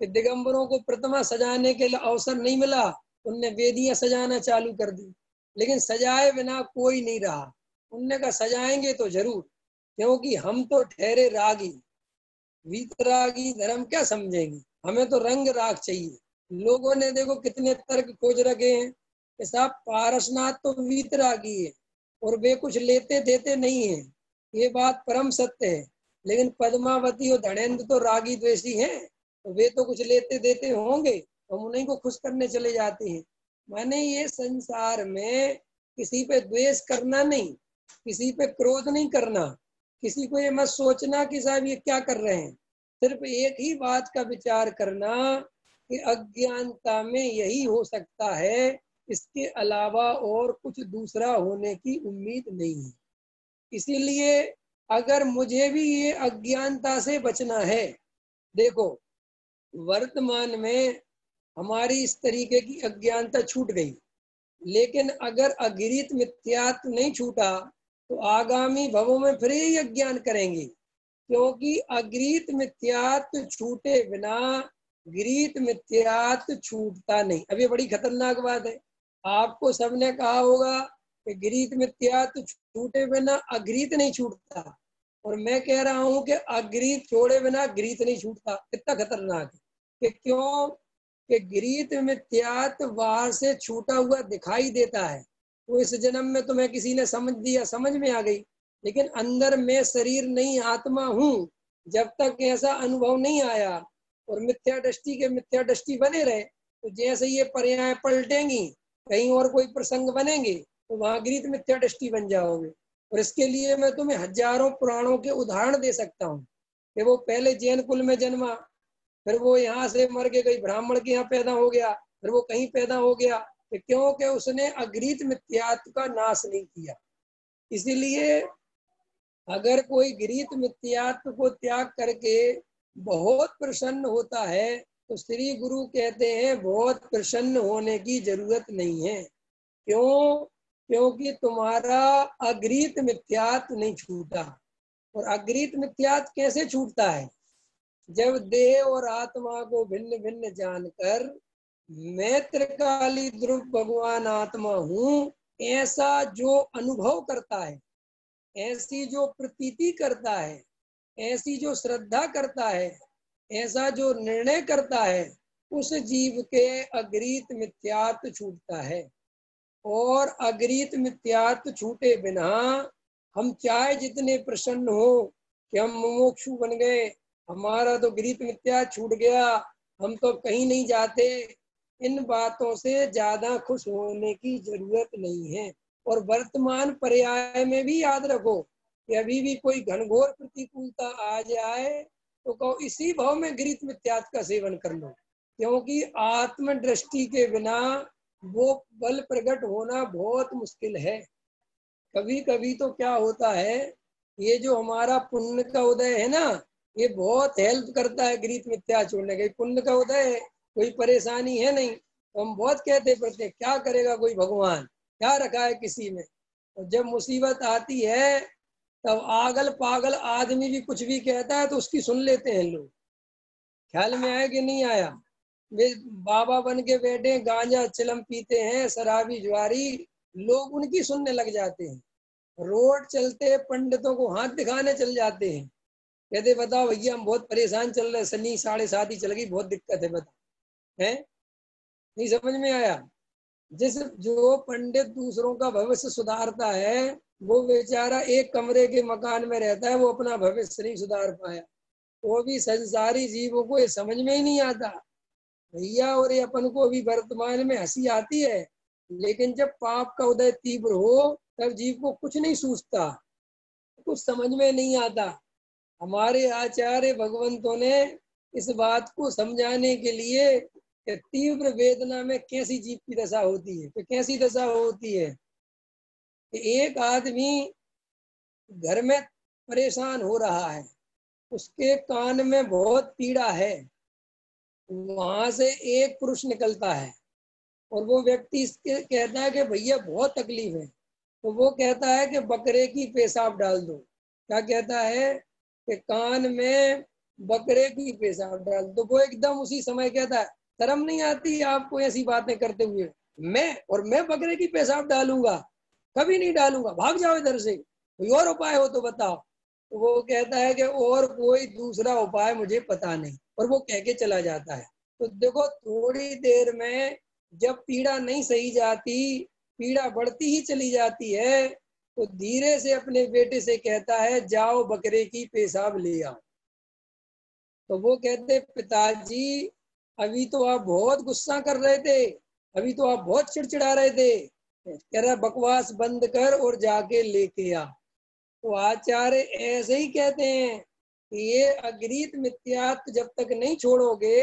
कि दिगंबरों को प्रतिमा सजाने के लिए अवसर नहीं मिला, उनने वेदियां सजाना चालू कर दी, लेकिन सजाए बिना कोई नहीं रहा। उनने कहा सजाएंगे तो जरूर, क्योंकि हम तो ठहरे रागी, वीतरागी धर्म क्या समझेंगे, हमें तो रंग राग चाहिए। लोगों ने देखो कितने तर्क खोज रखे हैं कि साहब पारसनाथ तो वीतरागी है और वे कुछ लेते देते नहीं है, ये बात परम सत्य है, लेकिन पद्मावती और धनेन्द्र तो रागी द्वेषी हैं, तो वे तो कुछ लेते देते होंगे, तो हम उन्हीं को खुश करने चले जाते हैं। माने ये संसार में किसी पे द्वेष करना नहीं, किसी पे क्रोध नहीं करना, किसी को ये मत सोचना कि साहब ये क्या कर रहे हैं, सिर्फ एक ही बात का विचार करना कि अज्ञानता में यही हो सकता है, इसके अलावा और कुछ दूसरा होने की उम्मीद नहीं है। इसीलिए अगर मुझे भी ये अज्ञानता से बचना है, देखो वर्तमान में हमारी इस तरीके की अज्ञानता छूट गई, लेकिन अगर अगृहीत मिथ्यात्व नहीं छूटा तो आगामी भवों में फिर ही अज्ञान करेंगे, क्योंकि अगृहीत मिथ्यात्व छूटे बिना गृहीत मिथ्यात्व छूटता नहीं। अब ये बड़ी खतरनाक बात है, आपको सबने कहा होगा कि गृहीत मिथ्यात्व छूटे बिना अगृहीत नहीं छूटता, और मैं कह रहा हूं कि अगृहीत छोड़े बिना गृहीत नहीं छूटता। कितना खतरनाक है, कि क्यों, कि गृहीत मिथ्यात्व बाहर से छूटा हुआ दिखाई देता है, तो इस जन्म में तुम्हें किसी ने समझ दिया, समझ में आ गई, लेकिन अंदर में शरीर नहीं आत्मा हूँ, जब तक ऐसा अनुभव नहीं आया और मिथ्या दृष्टि के मिथ्या दृष्टि बने रहे, तो जैसे ये पर्याय पलटेंगी, कहीं और कोई प्रसंग बनेंगे, तो वहां गृहीत मिथ्या दृष्टि बन जाओगे। और इसके लिए मैं तुम्हें हजारों पुराणों के उदाहरण दे सकता हूँ कि वो पहले जैन कुल में जन्मा, फिर वो यहाँ से मर के कहीं ब्राह्मण के यहाँ पैदा हो गया, फिर वो कहीं पैदा हो गया, तो क्योंकि उसने अगृहीत मिथ्यात्व का नाश नहीं किया। इसीलिए अगर कोई गृहीत मिथ्यात्व को त्याग करके बहुत प्रसन्न होता है, तो श्री गुरु कहते हैं बहुत प्रसन्न होने की जरूरत नहीं है। क्यों? क्योंकि तुम्हारा अगृहीत मिथ्यात्व नहीं छूटा। और अगृहीत मिथ्यात्व कैसे छूटता है? जब देह और आत्मा को भिन्न भिन्न जानकर मैं त्रिकाली ध्रुव भगवान आत्मा हूँ, ऐसा जो अनुभव करता है, ऐसी जो प्रतीति करता है, ऐसी जो श्रद्धा करता है, ऐसा जो निर्णय करता है, उस जीव के अगृहीत मिथ्यात्व छूटता है। और अगृहीत मिथ्यात्व छूटे बिना हम चाहे जितने प्रसन्न हो कि हम मुमुक्षु बन गए, हमारा तो गृहीत मिथ्यात्व छूट गया, हम तो कहीं नहीं जाते, इन बातों से ज्यादा खुश होने की जरूरत नहीं है। और वर्तमान पर्याय में भी याद रखो कि अभी भी कोई घनघोर प्रतिकूलता आ जाए तो कहो इसी भाव में गृहीत मिथ्यात्व का सेवन कर लो, क्योंकि आत्म दृष्टि के बिना वो बल प्रकट होना बहुत मुश्किल है। कभी कभी तो क्या होता है, ये जो हमारा पुण्य का उदय है ना, ये बहुत हेल्प करता है गृहीत मिथ्या छोड़ने के। पुण्य का उदय है, कोई परेशानी है नहीं, तो हम बहुत कहते पड़ते क्या करेगा कोई भगवान, क्या रखा है किसी में। और जब मुसीबत आती है तब आगल पागल आदमी भी कुछ भी कहता है तो उसकी सुन लेते हैं लोग। ख्याल में आया कि नहीं आया? वे बाबा बन के बैठे, गांजा चिलम पीते हैं, शराबी जुआरी, लोग उनकी सुनने लग जाते हैं। रोड चलते पंडितों को हाथ दिखाने चल जाते हैं, कहते बताओ भैया हम बहुत परेशान चल रहे, शनि 7:30 ही चल गई, बहुत दिक्कत है, बताओ है। नहीं समझ में आया। जिस जो पंडित दूसरों का भविष्य सुधारता है, वो बेचारा एक कमरे के मकान में रहता है, वो अपना भविष्य नहीं सुधार पाया। वो भी संसारी जीवों को ये समझ में ही नहीं आता भैया। और ये अपन को अभी वर्तमान में हंसी आती है, लेकिन जब पाप का उदय तीव्र हो तब जीव को कुछ नहीं सूझता, कुछ समझ में नहीं आता। हमारे आचार्य भगवंतों ने इस बात को समझाने के लिए कि तीव्र वेदना में कैसी जीव की दशा होती है, तो कैसी दशा होती है कि एक आदमी घर में परेशान हो रहा है, उसके कान में बहुत पीड़ा है, वहां से एक पुरुष निकलता है और वो व्यक्ति इसके कहता है कि भैया बहुत तकलीफ है, तो वो कहता है कि बकरे की पेशाब डाल दो। क्या कहता है कि कान में बकरे की पेशाब डाल दो। वो एकदम उसी समय कहता है शर्म नहीं आती आपको ऐसी बातें करते हुए, मैं बकरे की पेशाब डालूंगा? कभी नहीं डालूंगा, भाग जाओ इधर से, कोई और उपाय हो तो बताओ। तो वो कहता है कि और कोई दूसरा उपाय मुझे पता नहीं, और वो कह के चला जाता है। तो देखो थोड़ी देर में जब पीड़ा नहीं सही जाती, पीड़ा बढ़ती ही चली जाती है, तो धीरे से अपने बेटे से कहता है जाओ बकरे की पेशाब ले आओ। तो वो कहते पिताजी अभी तो आप बहुत गुस्सा कर रहे थे, अभी तो आप बहुत चिड़चिड़ा रहे थे, कह रहा बकवास बंद कर और जाके लेके आ। तो आचार्य ऐसे ही कहते हैं कि ये अगृहित मिथ्यात्व जब तक नहीं छोड़ोगे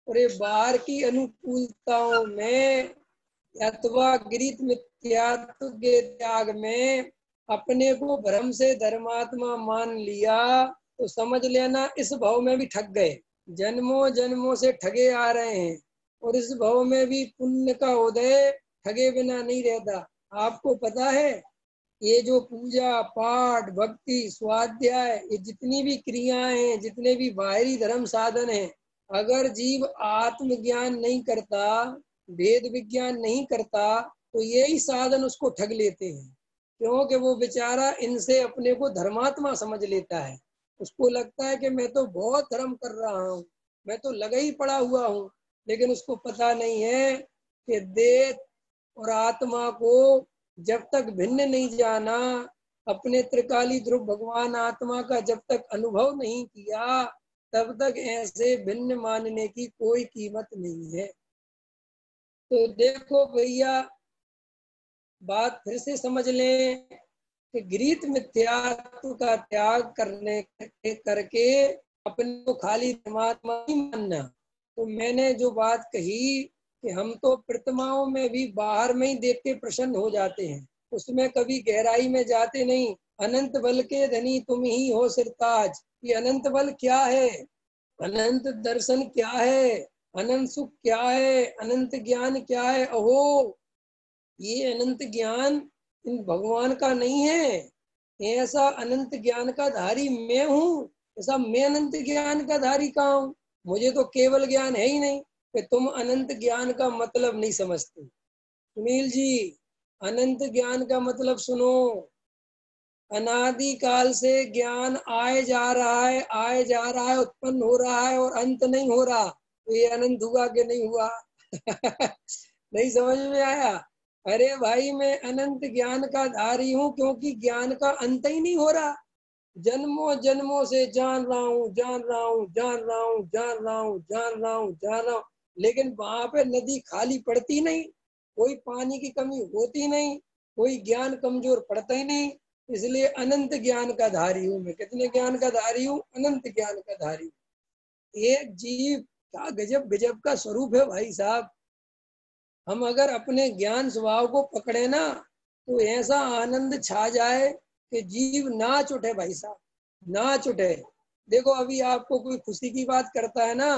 और ये बाहर की अनुकूलताओं में अथवा गृहीत मिथ्यात्व के त्याग में अपने को भ्रम से धर्मात्मा मान लिया, तो समझ लेना इस भाव में भी ठग गए। जन्मों जन्मों से ठगे आ रहे हैं, और इस भाव में भी पुण्य का उदय ठगे बिना नहीं रहता। आपको पता है ये जो पूजा पाठ भक्ति स्वाध्याय, ये जितनी भी क्रियाएं हैं, जितने भी बाहरी धर्म साधन हैं, अगर जीव आत्मज्ञान नहीं करता, वेद विज्ञान नहीं करता, तो यही साधन उसको ठग लेते हैं। क्योंकि वो बेचारा इनसे अपने को धर्मात्मा समझ लेता है। उसको लगता है कि मैं तो बहुत धर्म कर रहा हूँ, मैं तो लगा ही पड़ा हुआ हूँ, लेकिन उसको पता नहीं है कि देह और आत्मा को जब तक भिन्न नहीं जाना, अपने त्रिकाली ध्रुव भगवान आत्मा का जब तक अनुभव नहीं किया, तब तक ऐसे भिन्न मानने की कोई कीमत नहीं है। तो देखो भैया, बात फिर से समझ लें कि गृहीत मिथ्यात्व का त्याग करके अपने को खाली परमात्मा ही मानना। तो मैंने जो बात कही कि हम तो प्रतिमाओं में भी बाहर में ही देख के प्रसन्न हो जाते हैं, उसमें कभी गहराई में जाते नहीं। अनंत बल के धनी तुम ही हो सिरताज, ये अनंत बल क्या है, अनंत दर्शन क्या है, अनंत सुख क्या है, अनंत ज्ञान क्या है। अहो ये अनंत ज्ञान इन भगवान का नहीं है। ऐसा अनंत ज्ञान का धारी मैं हूँ, ऐसा मैं अनंत ज्ञान का धारी कहाँ हूँ? मुझे तो केवल ज्ञान है ही नहीं। कि तुम अनंत ज्ञान का मतलब नहीं समझते। सुनील जी, अनंत ज्ञान का मतलब सुनो। अनादि काल से ज्ञान आए जा रहा है, आए जा रहा है, उत्पन्न हो रहा है और अंत नहीं हो रहा। तो ये अनंत हुआ कि नहीं हुआ? नहीं समझ में आया? अरे भाई मैं अनंत ज्ञान का धारी हूँ, क्योंकि ज्ञान का अंत ही नहीं हो रहा। जन्मों जन्मों से जान रहा हूँ, जान रहा हूँ, जान रहा हूँ, जान रहा हूँ, जान रहा हूँ, जान रहा हूँ, लेकिन वहां पे नदी खाली पड़ती नहीं, कोई पानी की कमी होती नहीं, कोई ज्ञान कमजोर पड़ता ही नहीं। इसलिए अनंत ज्ञान का धारी हूँ मैं। कितने ज्ञान का धारी हूँ? अनंत ज्ञान का धारी हूँ। एक जीव क्या गजब गजब का स्वरूप है भाई साहब। हम अगर अपने ज्ञान स्वभाव को पकड़े ना, तो ऐसा आनंद छा जाए कि जीव नाच उठे भाई साहब, नाच उठे। देखो अभी आपको कोई खुशी की बात करता है ना,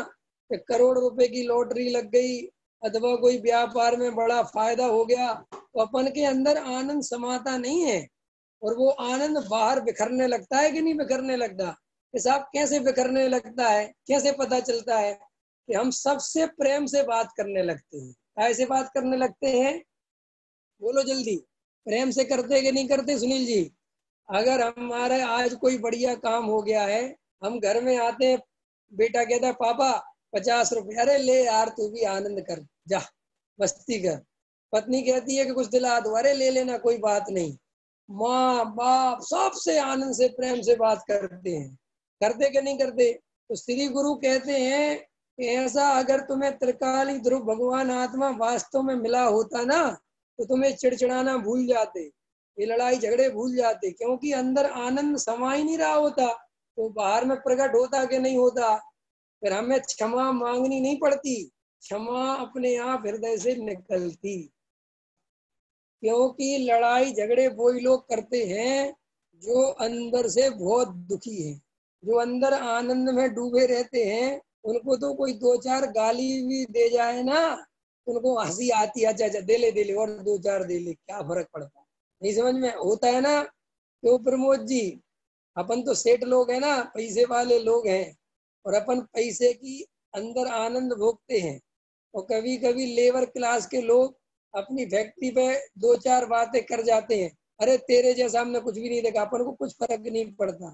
कि करोड़ रुपए की लॉटरी लग गई अथवा कोई व्यापार में बड़ा फायदा हो गया, तो अपन के अंदर आनंद समाता नहीं है, और वो आनंद बाहर बिखरने लगता है कि नहीं बिखरने लगता? कि साहब कैसे बिखरने लगता है, कैसे पता चलता है? कि हम सबसे प्रेम से बात करने लगते हैं। कैसे बात करने लगते हैं, बोलो जल्दी। प्रेम से करते कि नहीं करते सुनील जी? अगर हमारे आज कोई बढ़िया काम हो गया है, हम घर में आते हैं, बेटा कहता है पापा 50 रुपये, अरे ले यार तू भी आनंद कर, जा मस्ती कर। पत्नी कहती है कि कुछ दिला दो, अरे ले लेना कोई बात नहीं। माँ बाप सबसे आनंद से प्रेम से बात करते हैं, करते कि नहीं करते? तो श्री गुरु कहते हैं कि ऐसा अगर तुम्हें त्रिकाली ध्रुव भगवान आत्मा वास्तव में मिला होता ना, तो तुम्हें चिड़चिड़ाना भूल जाते, ये लड़ाई झगड़े भूल जाते, क्योंकि अंदर आनंद समा ही नहीं रहा होता। तो बाहर में प्रकट होता कि नहीं होता? फिर हमें क्षमा मांगनी नहीं पड़ती, क्षमा अपने आप हृदय से निकलती। क्योंकि लड़ाई झगड़े वही लोग करते हैं जो अंदर से बहुत दुखी है, जो अंदर आनंद में डूबे रहते हैं। उनको तो कोई 2-4 गाली भी दे जाए ना, उनको हंसी आती है, अच्छा अच्छा दे ले और 2-4 दे ले, क्या फर्क पड़ता है? नहीं समझ में होता है ना? क्यों प्रमोद जी, अपन तो सेठ लोग हैं ना, पैसे वाले लोग हैं, और अपन पैसे की अंदर आनंद भोगते हैं। और कभी कभी लेबर क्लास के लोग अपनी फैक्ट्री पे 2-4 बातें कर जाते हैं, अरे तेरे जैसा हमने कुछ भी नहीं देखा, अपन को कुछ फर्क नहीं पड़ता।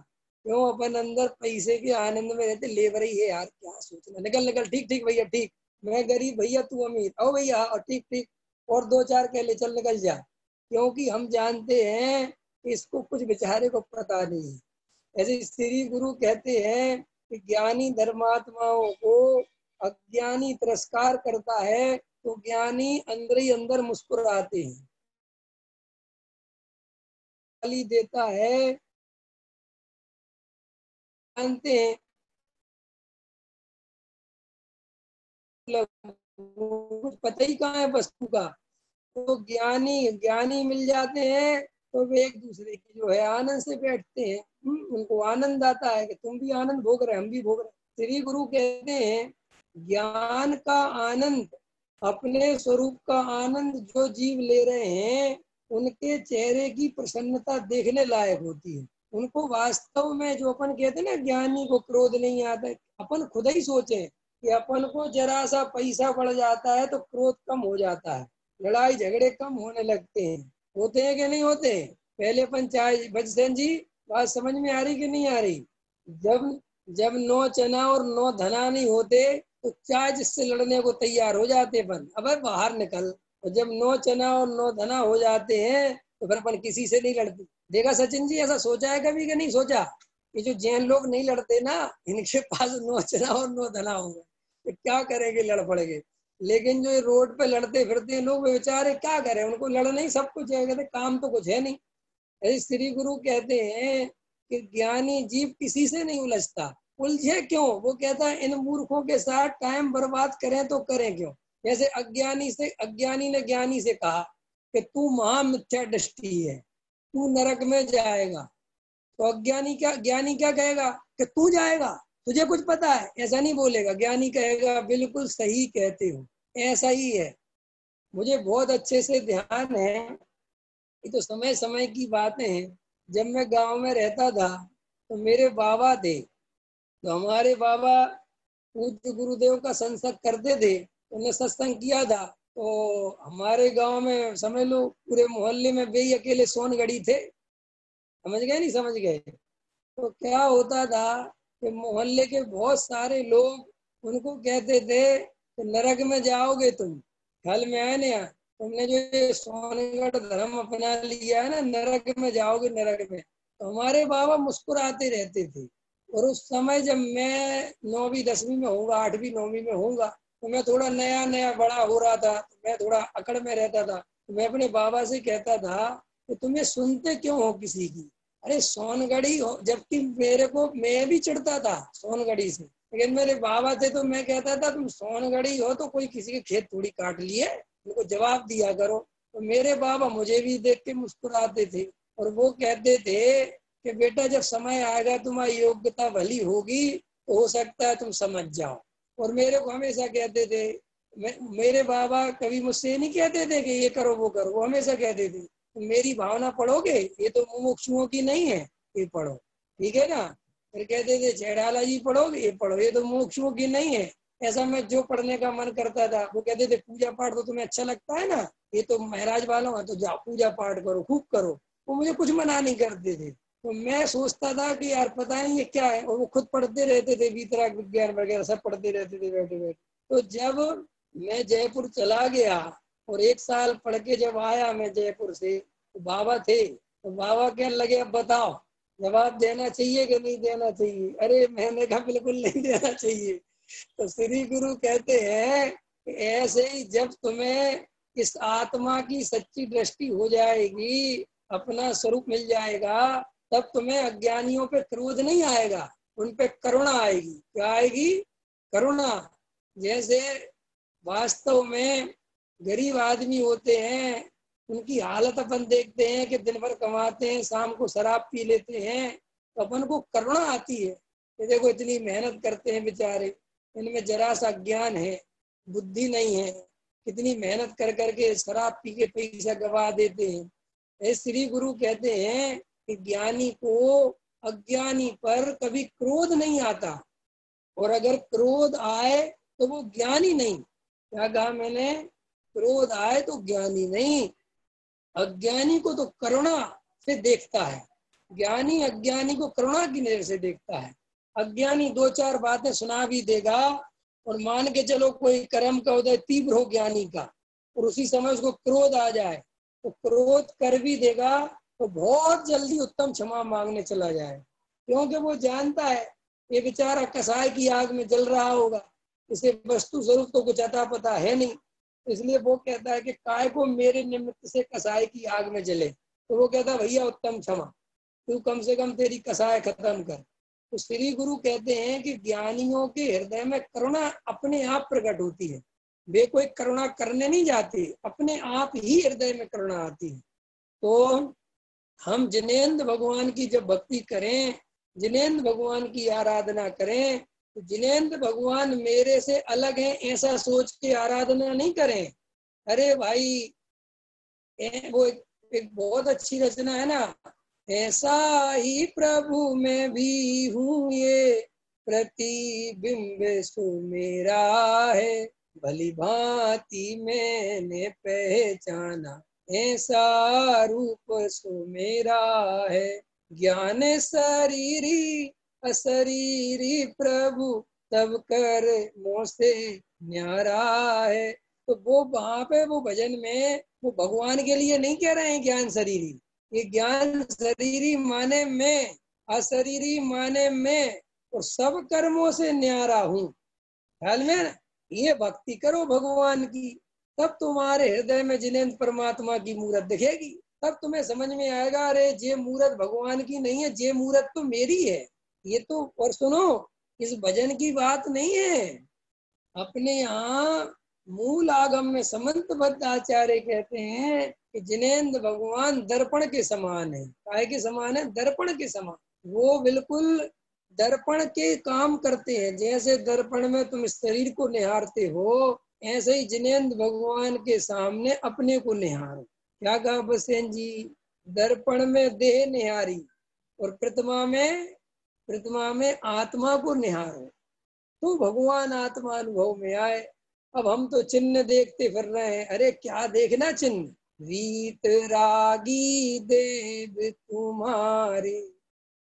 क्यों? अपन अंदर पैसे के आनंद में रहते, लेबर ही है यार, क्या सोचना। निकल निकल, ठीक ठीक भैया ठीक, मैं गरीब भैया तू अमीर, आओ भैया, और ठीक ठीक, और 2-4 कह ले, चल निकल जा। क्योंकि हम जानते हैं कि इसको कुछ बेचारे को पता नहीं है। ऐसे श्री गुरु कहते हैं कि ज्ञानी धर्मात्माओं को अज्ञानी तिरस्कार करता है, तो ज्ञानी अंदर ही अंदर मुस्कुराते हैं। गाली देता है, जानते हैं कुछ पता ही कहाँ है वस्तु का। तो ज्ञानी ज्ञानी मिल जाते हैं, तो वे एक दूसरे की जो है आनंद से बैठते हैं। उनको आनंद आता है कि तुम भी आनंद भोग रहे, हम भी भोग रहे। श्री गुरु कहते हैं ज्ञान का आनंद, अपने स्वरूप का आनंद जो जीव ले रहे हैं, उनके चेहरे की प्रसन्नता देखने लायक होती है। उनको वास्तव में, जो अपन कहते हैं ना ज्ञानी को क्रोध नहीं आता, अपन खुद ही सोचे कि अपन को जरा सा पैसा बढ़ जाता है तो क्रोध कम हो जाता है, लड़ाई झगड़े कम होने लगते हैं। होते हैं कि नहीं होते? पहले अपन चाय, भजसेन जी बात समझ में आ रही कि नहीं आ रही? जब जब 9 चना और 9 धना नहीं होते, तो चाय जिससे लड़ने को तैयार हो जाते अपन, अब बाहर निकल। और जब 9 चना और 9 धना हो जाते हैं, तो फिर अपन किसी से नहीं लड़ते। देखा सचिन जी, ऐसा सोचा है कभी कि नहीं सोचा? ये जो जैन लोग नहीं लड़ते ना, इनके पास 9 चना और 9 धना होगा, तो क्या करेंगे? लड़ पड़ेंगे। लेकिन जो रोड पे लड़ते फिरते हैं लोग, बेचारे क्या करें? उनको लड़ना ही सब कुछ है, कहते काम तो कुछ है नहीं। ऐसे श्री गुरु कहते हैं कि ज्ञानी जीव किसी से नहीं उलझता। उलझे क्यों? वो कहता है इन मूर्खों के साथ टाइम बर्बाद करें तो करें क्यों? जैसे अज्ञानी ने ज्ञानी से कहा कि तू महामिथ्या दृष्टि है, तू नरक में जाएगा। तो अज्ञानी क्या, ज्ञानी क्या कहेगा कि तू जाएगा, तुझे कुछ पता है? ऐसा नहीं बोलेगा। ज्ञानी कहेगा बिल्कुल सही कहते हो, ऐसा ही है। मुझे बहुत अच्छे से ध्यान है, ये तो समय समय की बातें हैं। जब मैं गांव में रहता था, तो मेरे बाबा थे, तो हमारे बाबा पूज्य गुरुदेव का सत्संग करते थे, तो उन्हें सत्संग किया था। तो हमारे गांव में समझ लो पूरे मोहल्ले में वे ही अकेले सोनगढ़ी थे। समझ गए नहीं समझ गए? तो क्या होता था कि मोहल्ले के बहुत सारे लोग उनको कहते थे कि नरक में जाओगे तुम, कल में आए ना, तुमने जो ये सोनगढ़ धर्म अपना लिया है ना, नरक में जाओगे नरक में। तो हमारे बाबा मुस्कुराते रहते थे। और उस समय जब मैं 9वीं 10वीं में होऊंगा, 8वीं 9वीं में होऊंगा, तो मैं थोड़ा नया नया बड़ा हो रहा था, तो मैं थोड़ा अकड़ में रहता था। तो मैं अपने बाबा से कहता था कि तुम्हें सुनते क्यों हो किसी की? अरे सोनगढ़ी हो, जबकि मेरे को, मैं भी चिढ़ता था सोनगढ़ी से, लेकिन मेरे बाबा थे तो मैं कहता था तुम सोनगढ़ी हो तो कोई किसी के खेत थोड़ी काट लिए, उनको जवाब दिया करो। तो मेरे बाबा मुझे भी देख के मुस्कुराते थे, और वो कहते थे कि बेटा जब समय आएगा तुम्हारी योग्यता भली होगी, तो हो सकता है तुम समझ जाओ। और मेरे को हमेशा कहते थे, मेरे बाबा कभी मुझसे नहीं कहते थे कि ये करो वो करो, वो हमेशा कहते थे मेरी भावना पढ़ोगे, ये तो मुमुक्षुओं की नहीं है, ये पढ़ो, ठीक है ना। फिर कहते थे चैड़ाला जी पढ़ोगे, ये पढ़ो, ये तो मुमुक्षुओं की नहीं है, ऐसा मैं जो पढ़ने का मन करता था, वो कहते थे पूजा पाठ तो तुम्हें अच्छा लगता है ना, ये तो महाराज वालों है, तो जाओ पूजा पाठ करो, खूब करो। वो मुझे कुछ मना नहीं करते थे। तो मैं सोचता था कि यार पता नहीं ये क्या है, और वो खुद पढ़ते रहते थे, वीतराग विज्ञान वगैरह सब पढ़ते रहते थे बैठे बैठे। तो जब मैं जयपुर चला गया और 1 साल पढ़ के जब आया मैं जयपुर से, तो बाबा थे, तो बाबा कहने लगे अब बताओ जवाब देना चाहिए कि नहीं देना चाहिए। अरे मैंने कहा बिल्कुल नहीं देना चाहिए। तो श्री गुरु कहते हैं कि ऐसे ही जब तुम्हें इस आत्मा की सच्ची दृष्टि हो जाएगी, अपना स्वरूप मिल जाएगा, तब तुम्हें अज्ञानियों पे क्रोध नहीं आएगा, उन पे करुणा आएगी। क्या आएगी? करुणा। जैसे वास्तव में गरीब आदमी होते हैं, उनकी हालत अपन देखते हैं कि दिन भर कमाते हैं, शाम को शराब पी लेते हैं, तो अपन को करुणा आती है कि देखो इतनी मेहनत करते हैं बेचारे, इनमें जरा सा ज्ञान है, बुद्धि नहीं है, कितनी मेहनत कर करके शराब पी के पैसा गवा देते हैं। श्री गुरु कहते हैं कि ज्ञानी को अज्ञानी पर कभी क्रोध नहीं आता, और अगर क्रोध आए तो वो ज्ञानी नहीं। क्या कहा मैंने? क्रोध आए तो ज्ञानी नहीं। अज्ञानी को तो करुणा से देखता है, ज्ञानी अज्ञानी को करुणा की नजर से देखता है। अज्ञानी 2-4 बातें सुना भी देगा, और मान के चलो कोई कर्म का उदय तीव्र हो ज्ञानी का, और उसी समय उसको क्रोध आ जाए, तो क्रोध कर भी देगा, तो बहुत जल्दी उत्तम क्षमा मांगने चला जाए, क्योंकि वो जानता है ये बेचारा कसाई की आग में जल रहा होगा, इसे वस्तु स्वरूप तो कुछ अता पता है नहीं। इसलिए वो कहता है कि काय को मेरे निमित्त से कसाई की आग में जले। तो वो कहता है भैया उत्तम क्षमा, तू कम से कम तेरी कसाई खत्म कर। तो श्री गुरु कहते हैं कि ज्ञानियों के हृदय में करुणा अपने आप प्रकट होती है, वे कोई करुणा करने नहीं जाते, अपने आप ही हृदय में करुणा आती है। तो हम जिनेंद्र भगवान की जब भक्ति करें, जिनेंद्र भगवान की आराधना करें, तो जिनेंद्र भगवान मेरे से अलग हैं ऐसा सोच के आराधना नहीं करें। अरे भाई वो एक बहुत अच्छी रचना है ना, ऐसा ही प्रभु मैं भी हूँ, ये प्रतिबिंब सो मेरा है, भली भांति मैंने पहचाना, ऐसा रूप सो मेरा है, ज्ञान शरीरी अशरीरी प्रभु तब कर मोसे न्यारा है। तो वो वहां पे वो भजन में वो भगवान के लिए नहीं कह रहे हैं ज्ञान शरीरी, ये ज्ञान शरीरी माने मैं, अशरीरी माने मैं, और सब कर्मों से न्यारा हूँ। ख्याल में ये भक्ति करो भगवान की, तब तुम्हारे हृदय में जिनेंद्र परमात्मा की मूरत दिखेगी, तब तुम्हें समझ में आएगा अरे ये मूरत भगवान की नहीं है, ये मूरत तो मेरी है। ये तो, और सुनो, इस भजन की बात नहीं है, अपने यहाँ मूल आगम में समंतबद्ध आचार्य कहते हैं कि जिनेंद्र भगवान दर्पण के समान है। काय के समान है? दर्पण के समान। वो बिल्कुल दर्पण के काम करते हैं, जैसे दर्पण में तुम शरीर को निहारते हो, ऐसे ही जिनेंद्र भगवान के सामने अपने को निहारो। क्या कहा बसेन जी? दर्पण में देह निहारी और प्रतिमा में आत्मा को निहारो, तो भगवान आत्मा अनुभव में आए। अब हम तो चिन्ह देखते फिर रहे हैं। अरे क्या देखना चिन्ह? वीतरागी देव तुम्हारे,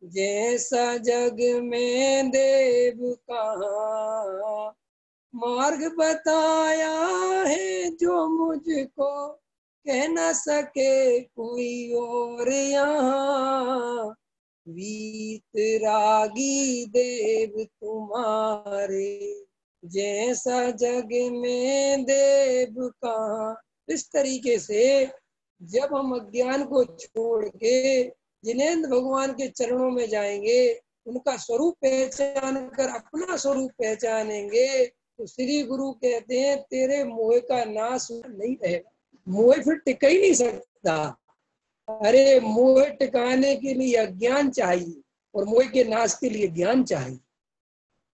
जैसा जग में देव कहाँ, मार्ग बताया है जो मुझको कह न सके कोई और यहाँ, वीतरागी देव तुम्हारे, जैसा जग में देव कहाँ। इस तरीके से जब हम अज्ञान को छोड़ के जिनेंद्र भगवान के चरणों में जाएंगे, उनका स्वरूप पहचान कर अपना स्वरूप पहचानेंगे, तो श्री गुरु कहते हैं तेरे मोह का नाश नहीं रहेगा। मोह फिर टिक ही नहीं सकता। अरे मोह टिकाने के लिए अज्ञान चाहिए, और मोह के नाश के लिए ज्ञान चाहिए।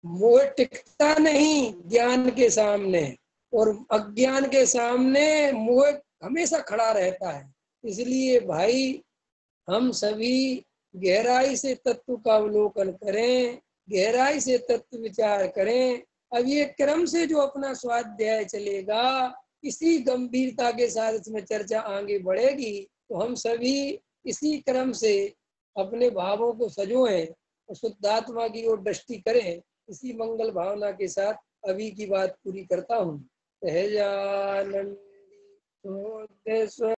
मोह टिकता नहीं ज्ञान के सामने, और अज्ञान के सामने मोह हमेशा खड़ा रहता है। इसलिए भाई हम सभी गहराई से तत्व का अवलोकन करें, गहराई से तत्व विचार करें, अब ये क्रम से जो अपना स्वाध्याय चलेगा, इसी गंभीरता के साथ इसमें चर्चा आगे बढ़ेगी, तो हम सभी इसी क्रम से अपने भावों को सजोएं और शुद्धात्मा की ओर दृष्टि करें। इसी मंगल भावना के साथ अभी की बात पूरी करता हूँ। सहजानंदी